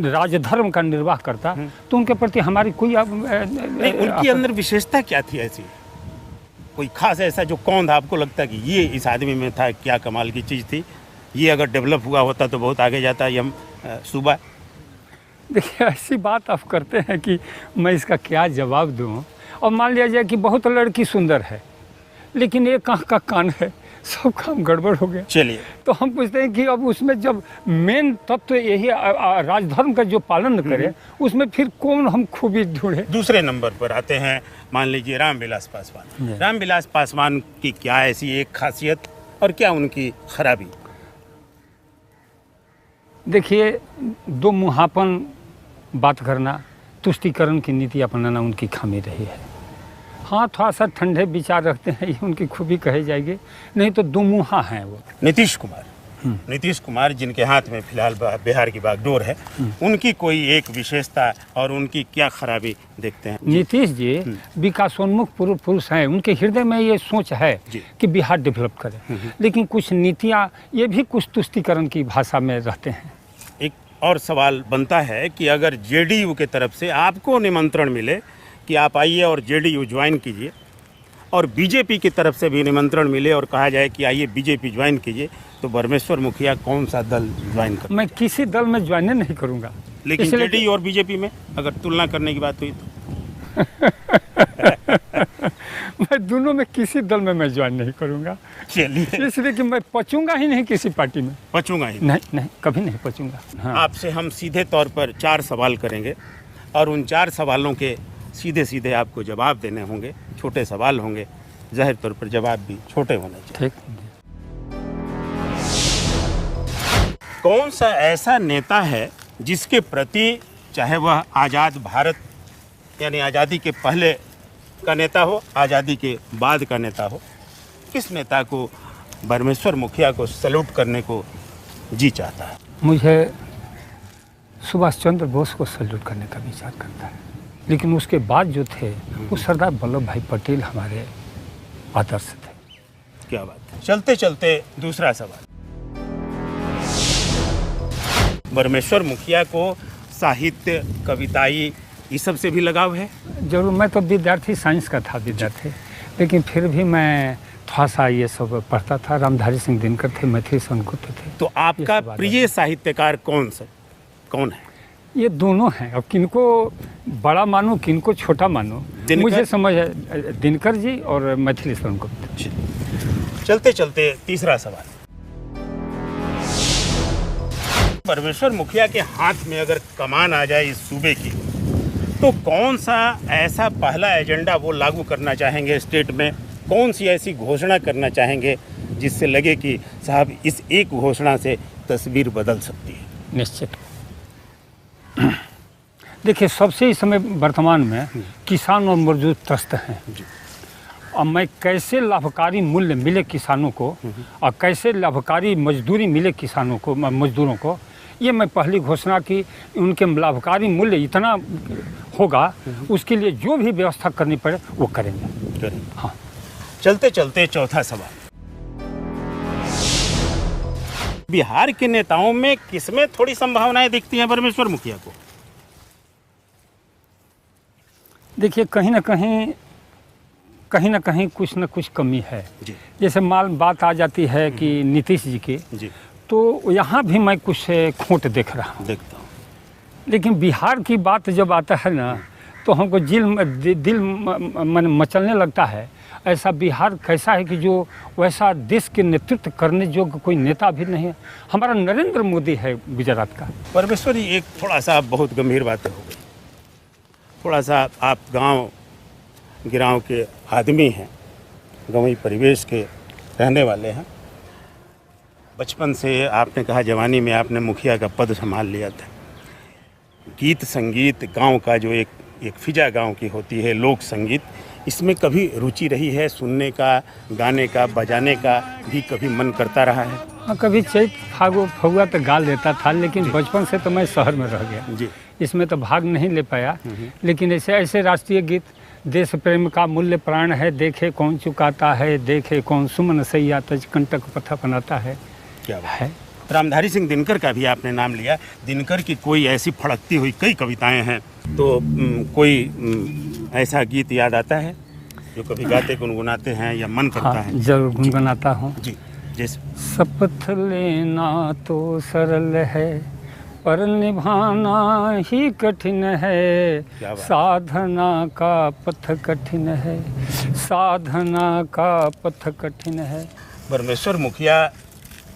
राजधर्म का निर्वाह करता, तो उनके प्रति हमारी कोई
नहीं। उनकी अंदर विशेषता क्या थी ऐसी, कोई खास ऐसा जो कौन था आपको लगता कि ये इस आदमी में था, क्या कमाल की चीज़ थी, ये अगर डेवलप हुआ होता तो बहुत आगे जाता ये सूबा?
देखिए, ऐसी बात आप करते हैं कि मैं इसका क्या जवाब दूँ। और मान लिया जाए कि बहुत लड़की सुंदर है, लेकिन एक आँख का कान है, सब काम गड़बड़ हो गया।
चलिए,
तो हम पूछते हैं कि अब उसमें जब मेन तत्व यही राजधर्म का जो पालन करे, उसमें फिर कौन हम खूबी ढूंढे?
दूसरे नंबर पर आते हैं, मान लीजिए रामविलास पासवान। रामविलास पासवान की क्या ऐसी एक खासियत और क्या उनकी खराबी?
देखिए, दो मुँहापन बात करना, तुष्टीकरण की नीति अपनाना उनकी खामी रही है। हाँ, थोड़ा सा ठंडे विचार रखते हैं, ये उनकी खूबी कही जाएगी, नहीं तो दो मुँहा हैं वो।
नीतीश कुमार जिनके हाथ में फिलहाल बिहार की बागडोर है, उनकी कोई एक विशेषता और उनकी क्या खराबी देखते हैं?
नीतीश जी विकासोन्मुख पुरुष हैं, उनके हृदय में ये सोच है कि बिहार डेवलप करे, लेकिन कुछ नीतियाँ ये भी कुछ तुष्टीकरण की भाषा में रहते हैं।
एक और सवाल बनता है कि अगर जेडीयू के तरफ से आपको निमंत्रण मिले कि आप आइए और जेडीयू ज्वाइन कीजिए, और बीजेपी की तरफ से भी निमंत्रण मिले और कहा जाए कि आइए बीजेपी ज्वाइन कीजिए, तो परमेश्वर मुखिया कौन सा दल ज्वाइन कर?
मैं किसी दल में ज्वाइन नहीं करूँगा।
लेकिन जेडीयू और बीजेपी में अगर तुलना करने की बात हुई तो
मैं दोनों में किसी दल में मैं ज्वाइन नहीं करूँगा।
चलिए,
इसलिए कि मैं पचूंगा ही नहीं किसी पार्टी में।
पचूंगा ही
नहीं, कभी नहीं पचूंगा। हाँ।
आपसे हम सीधे तौर पर 4 सवाल करेंगे और उन 4 सवालों के सीधे सीधे आपको जवाब देने होंगे। छोटे सवाल होंगे, जाहिर तौर पर जवाब भी छोटे होने चाहिए।
ठीक।
कौन सा ऐसा नेता है जिसके प्रति, चाहे वह आज़ाद भारत यानी आज़ादी के पहले का नेता हो, आज़ादी के बाद का नेता हो, किस नेता को परमेश्वर मुखिया को सैल्यूट करने को जी चाहता है?
मुझे सुभाष चंद्र बोस को सैल्यूट करने का विचार करता है, लेकिन उसके बाद जो थे वो सरदार वल्लभ भाई पटेल हमारे आदर्श थे।
क्या बात है। चलते चलते दूसरा सवाल, परमेश्वर मुखिया को साहित्य, कविताई, ये सब से भी लगाव है?
जरूर। मैं तो विद्यार्थी, साइंस का था विद्यार्थी, लेकिन फिर भी मैं थोड़ा सा ये सब पढ़ता था। रामधारी सिंह दिनकर थे, मैथिली संगुप्त थे।
तो आपका प्रिय साहित्यकार कौन है?
ये दोनों हैं। अब किनको बड़ा मानूं, किनको छोटा मानूं, मुझे समझ है दिनकर जी और मैथिली संगुप्त।
चलते चलते तीसरा सवाल, परमेश्वर मुखिया के हाथ में अगर कमान आ जाए इस सूबे की, तो कौन सा ऐसा पहला एजेंडा वो लागू करना चाहेंगे स्टेट में? कौन सी ऐसी घोषणा करना चाहेंगे जिससे लगे कि साहब इस एक घोषणा से तस्वीर बदल सकती है?
निश्चित। देखिए, सबसे इस समय वर्तमान में किसान और मजदूर त्रस्त हैं। अब मैं कैसे लाभकारी मूल्य मिले किसानों को और कैसे लाभकारी मजदूरी मिले किसानों को, मजदूरों को, ये मैं पहली घोषणा की। उनके लाभकारी मूल्य इतना होगा, उसके लिए जो भी व्यवस्था करनी पड़े वो करेंगे। हाँ।
चलते चलते चौथा सवाल, बिहार के नेताओं में किसमें थोड़ी संभावनाएं दिखती हैं परमेश्वर मुखिया को?
देखिए, कहीं ना कहीं कुछ न कुछ कमी है जी। जैसे बात आ जाती है कि नीतीश जी की जी, तो यहाँ भी मैं कुछ खोट देखता हूँ। लेकिन बिहार की बात जब आता है ना, तो हमको दिल मन मचलने लगता है। ऐसा बिहार कैसा है कि जो वैसा देश के नेतृत्व करने योग्य कोई नेता भी नहीं है। हमारा नरेंद्र मोदी है गुजरात का।
परमेश्वर जी, एक थोड़ा सा बहुत गंभीर बातें हो गई। थोड़ा सा आप गांव गिराव के आदमी हैं, गाँवी परिवेश के रहने वाले हैं। बचपन से आपने कहा जवानी में आपने मुखिया का पद संभाल लिया था। गीत संगीत गांव का जो एक फिजा गांव की होती है, लोक संगीत, इसमें कभी रुचि रही है? सुनने का, गाने का, बजाने का भी कभी मन करता रहा है?
हाँ, कभी चैत फगुआ तो गा लेता था, लेकिन बचपन से तो मैं शहर में रह गया जी, इसमें तो भाग नहीं ले पाया। लेकिन ऐसे राष्ट्रीय गीत, देश प्रेम का मूल्य प्राण है, देखे कौन चुकाता है, देखे कौन सुमन सैया तज कंटक पथा बनाता है।
क्या है? रामधारी सिंह दिनकर का भी आपने नाम लिया। दिनकर की कोई ऐसी फड़कती हुई कई कविताएं हैं, तो कोई ऐसा गीत याद आता है जो कभी गाते गुनगुनाते हैं या मन करता है?
जरूर गुनगुनाता हूँ
जी। जैसे
शपथ लेना तो सरल है, पर निभाना ही कठिन है, साधना का पथ कठिन है, साधना का पथ कठिन है।
परमेश्वर मुखिया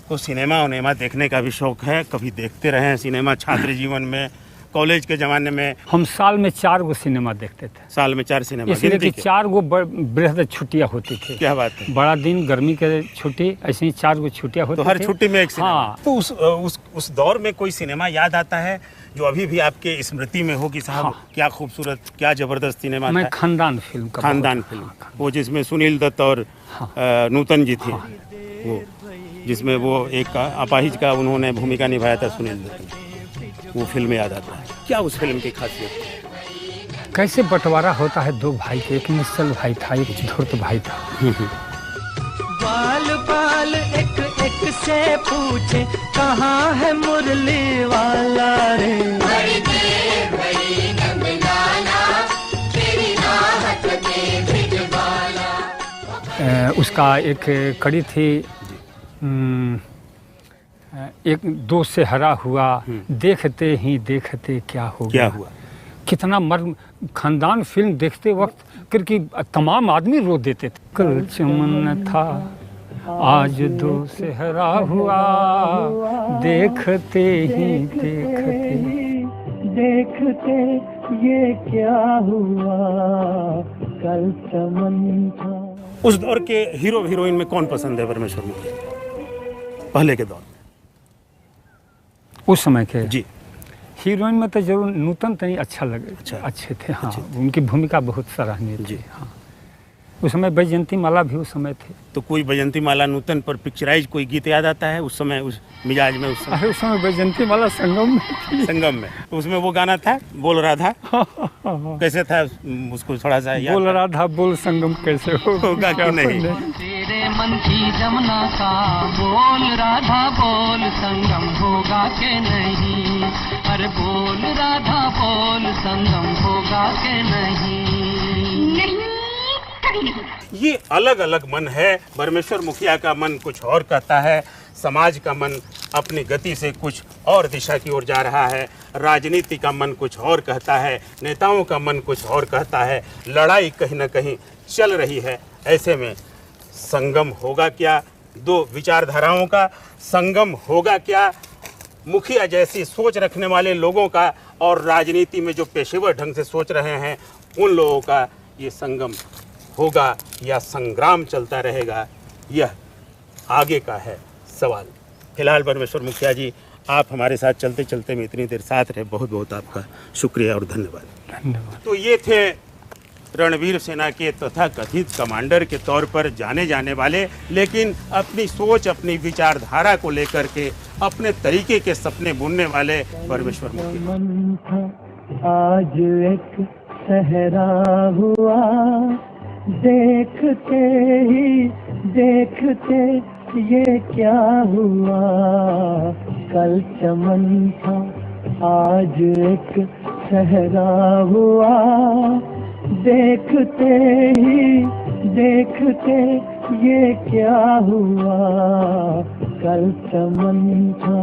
को सिनेमा देखने का भी शौक है? कभी देखते रहे हैं सिनेमा छात्र जीवन में? कॉलेज के ज़माने में
हम साल में 4 गो सिनेमा देखते थे,
साल में 4 सिनेमा,
इसलिए कि
गिनती के?
4 गो बृहद छुट्टियाँ होती थी।
क्या बात है।
बड़ा दिन, गर्मी के छुट्टी, ऐसे ही 4 गो छुट्टियाँ होती
तो हर
थी।
छुट्टी में एक सिनेमा।
हाँ।
तो उस दौर में कोई सिनेमा याद आता है जो अभी भी आपके स्मृति में हो कि साहब
हाँ।
क्या खूबसूरत, क्या जबरदस्त सिनेमा
मैं
था?
खानदान फिल्म का
खानदान
बहुत-
फिल्म,
हाँ,
वो जिसमें सुनील दत्त और नूतन जी थे, वो जिसमें वो एक अपाहिज का उन्होंने भूमिका निभाया था सुनील दत्त ने, वो फिल्म याद आता है। क्या उस फिल्म की खासियत थी?
कैसे बंटवारा होता है 2 भाई के, एक निश्चल भाई था, एक धूर्त भाई था।
बाल बाल एक एक से पूछे कहाँ है मुरली वाला रे। बड़ी देर भई नंदलाला, तेरी राहत में भिजवाला।
उसका एक कड़ी थी, एक दोस्त से हरा हुआ, देखते ही देखते क्या हो
क्या
गया।
हुआ?
कितना मर्म। खानदान फिल्म देखते वक्त क्योंकि तमाम आदमी रो देते थे। कल चमन था आज दो से हरा हुआ, देखते ही
देखते ये क्या हुआ, कल चमन था।
उस दौर के हीरो हीरोइन में कौन पसंद है परमेश्वर मुखिया? पहले के दौर में।
उस समय के
जी।
हीरोइन में तो जरूर नूतन तनी अच्छा लगे,
अच्छा।
अच्छे थे। हाँ,
अच्छे
उनकी भूमिका बहुत सराहनीय
जी।
थी। हाँ, उस समय बैजयंती माला भी उस समय थे।
तो कोई बैजयंती माला नूतन पर पिक्चराइज कोई गीत याद आता है उस समय, उस मिजाज में? उस समय
अरे उस समय बैजयंती माला संगम में थी।
संगम में, तो उसमें वो गाना था बोल राधा, कैसे था उसको थोड़ा सा याद
बोल
है?
राधा बोल संगम कैसे
होगा कि नहीं?
तेरे मन की जमुना का बोल राधा बोल संगम होगा के नहीं। अरे बोल राधा बोल संगम होगा के नहीं।
ये अलग अलग मन है। परमेश्वर मुखिया का मन कुछ और कहता है, समाज का मन अपनी गति से कुछ और दिशा की ओर जा रहा है, राजनीति का मन कुछ और कहता है, नेताओं का मन कुछ और कहता है, लड़ाई कहीं ना कहीं चल रही है। ऐसे में संगम होगा क्या? 2 विचारधाराओं का संगम होगा क्या? मुखिया जैसी सोच रखने वाले लोगों का और राजनीति में जो पेशेवर ढंग से सोच रहे हैं उन लोगों का ये संगम होगा या संग्राम चलता रहेगा? यह आगे का है सवाल। फिलहाल परमेश्वर मुखिया जी, आप हमारे साथ चलते चलते में इतनी देर साथ रहे, बहुत बहुत आपका शुक्रिया और धन्यवाद।
धन्यवाद।
तो ये थे रणवीर सेना के तथा कथित कमांडर के तौर पर जाने जाने वाले, लेकिन अपनी सोच, अपनी विचारधारा को लेकर के अपने तरीके के सपने बुनने वाले परमेश्वर मुखिया।
मन था आज एक सहरा हुआ, देखते ही देखते ये क्या हुआ, कल चमन था आज एक सहरा हुआ, देखते ही देखते ये क्या हुआ, कल चमन था।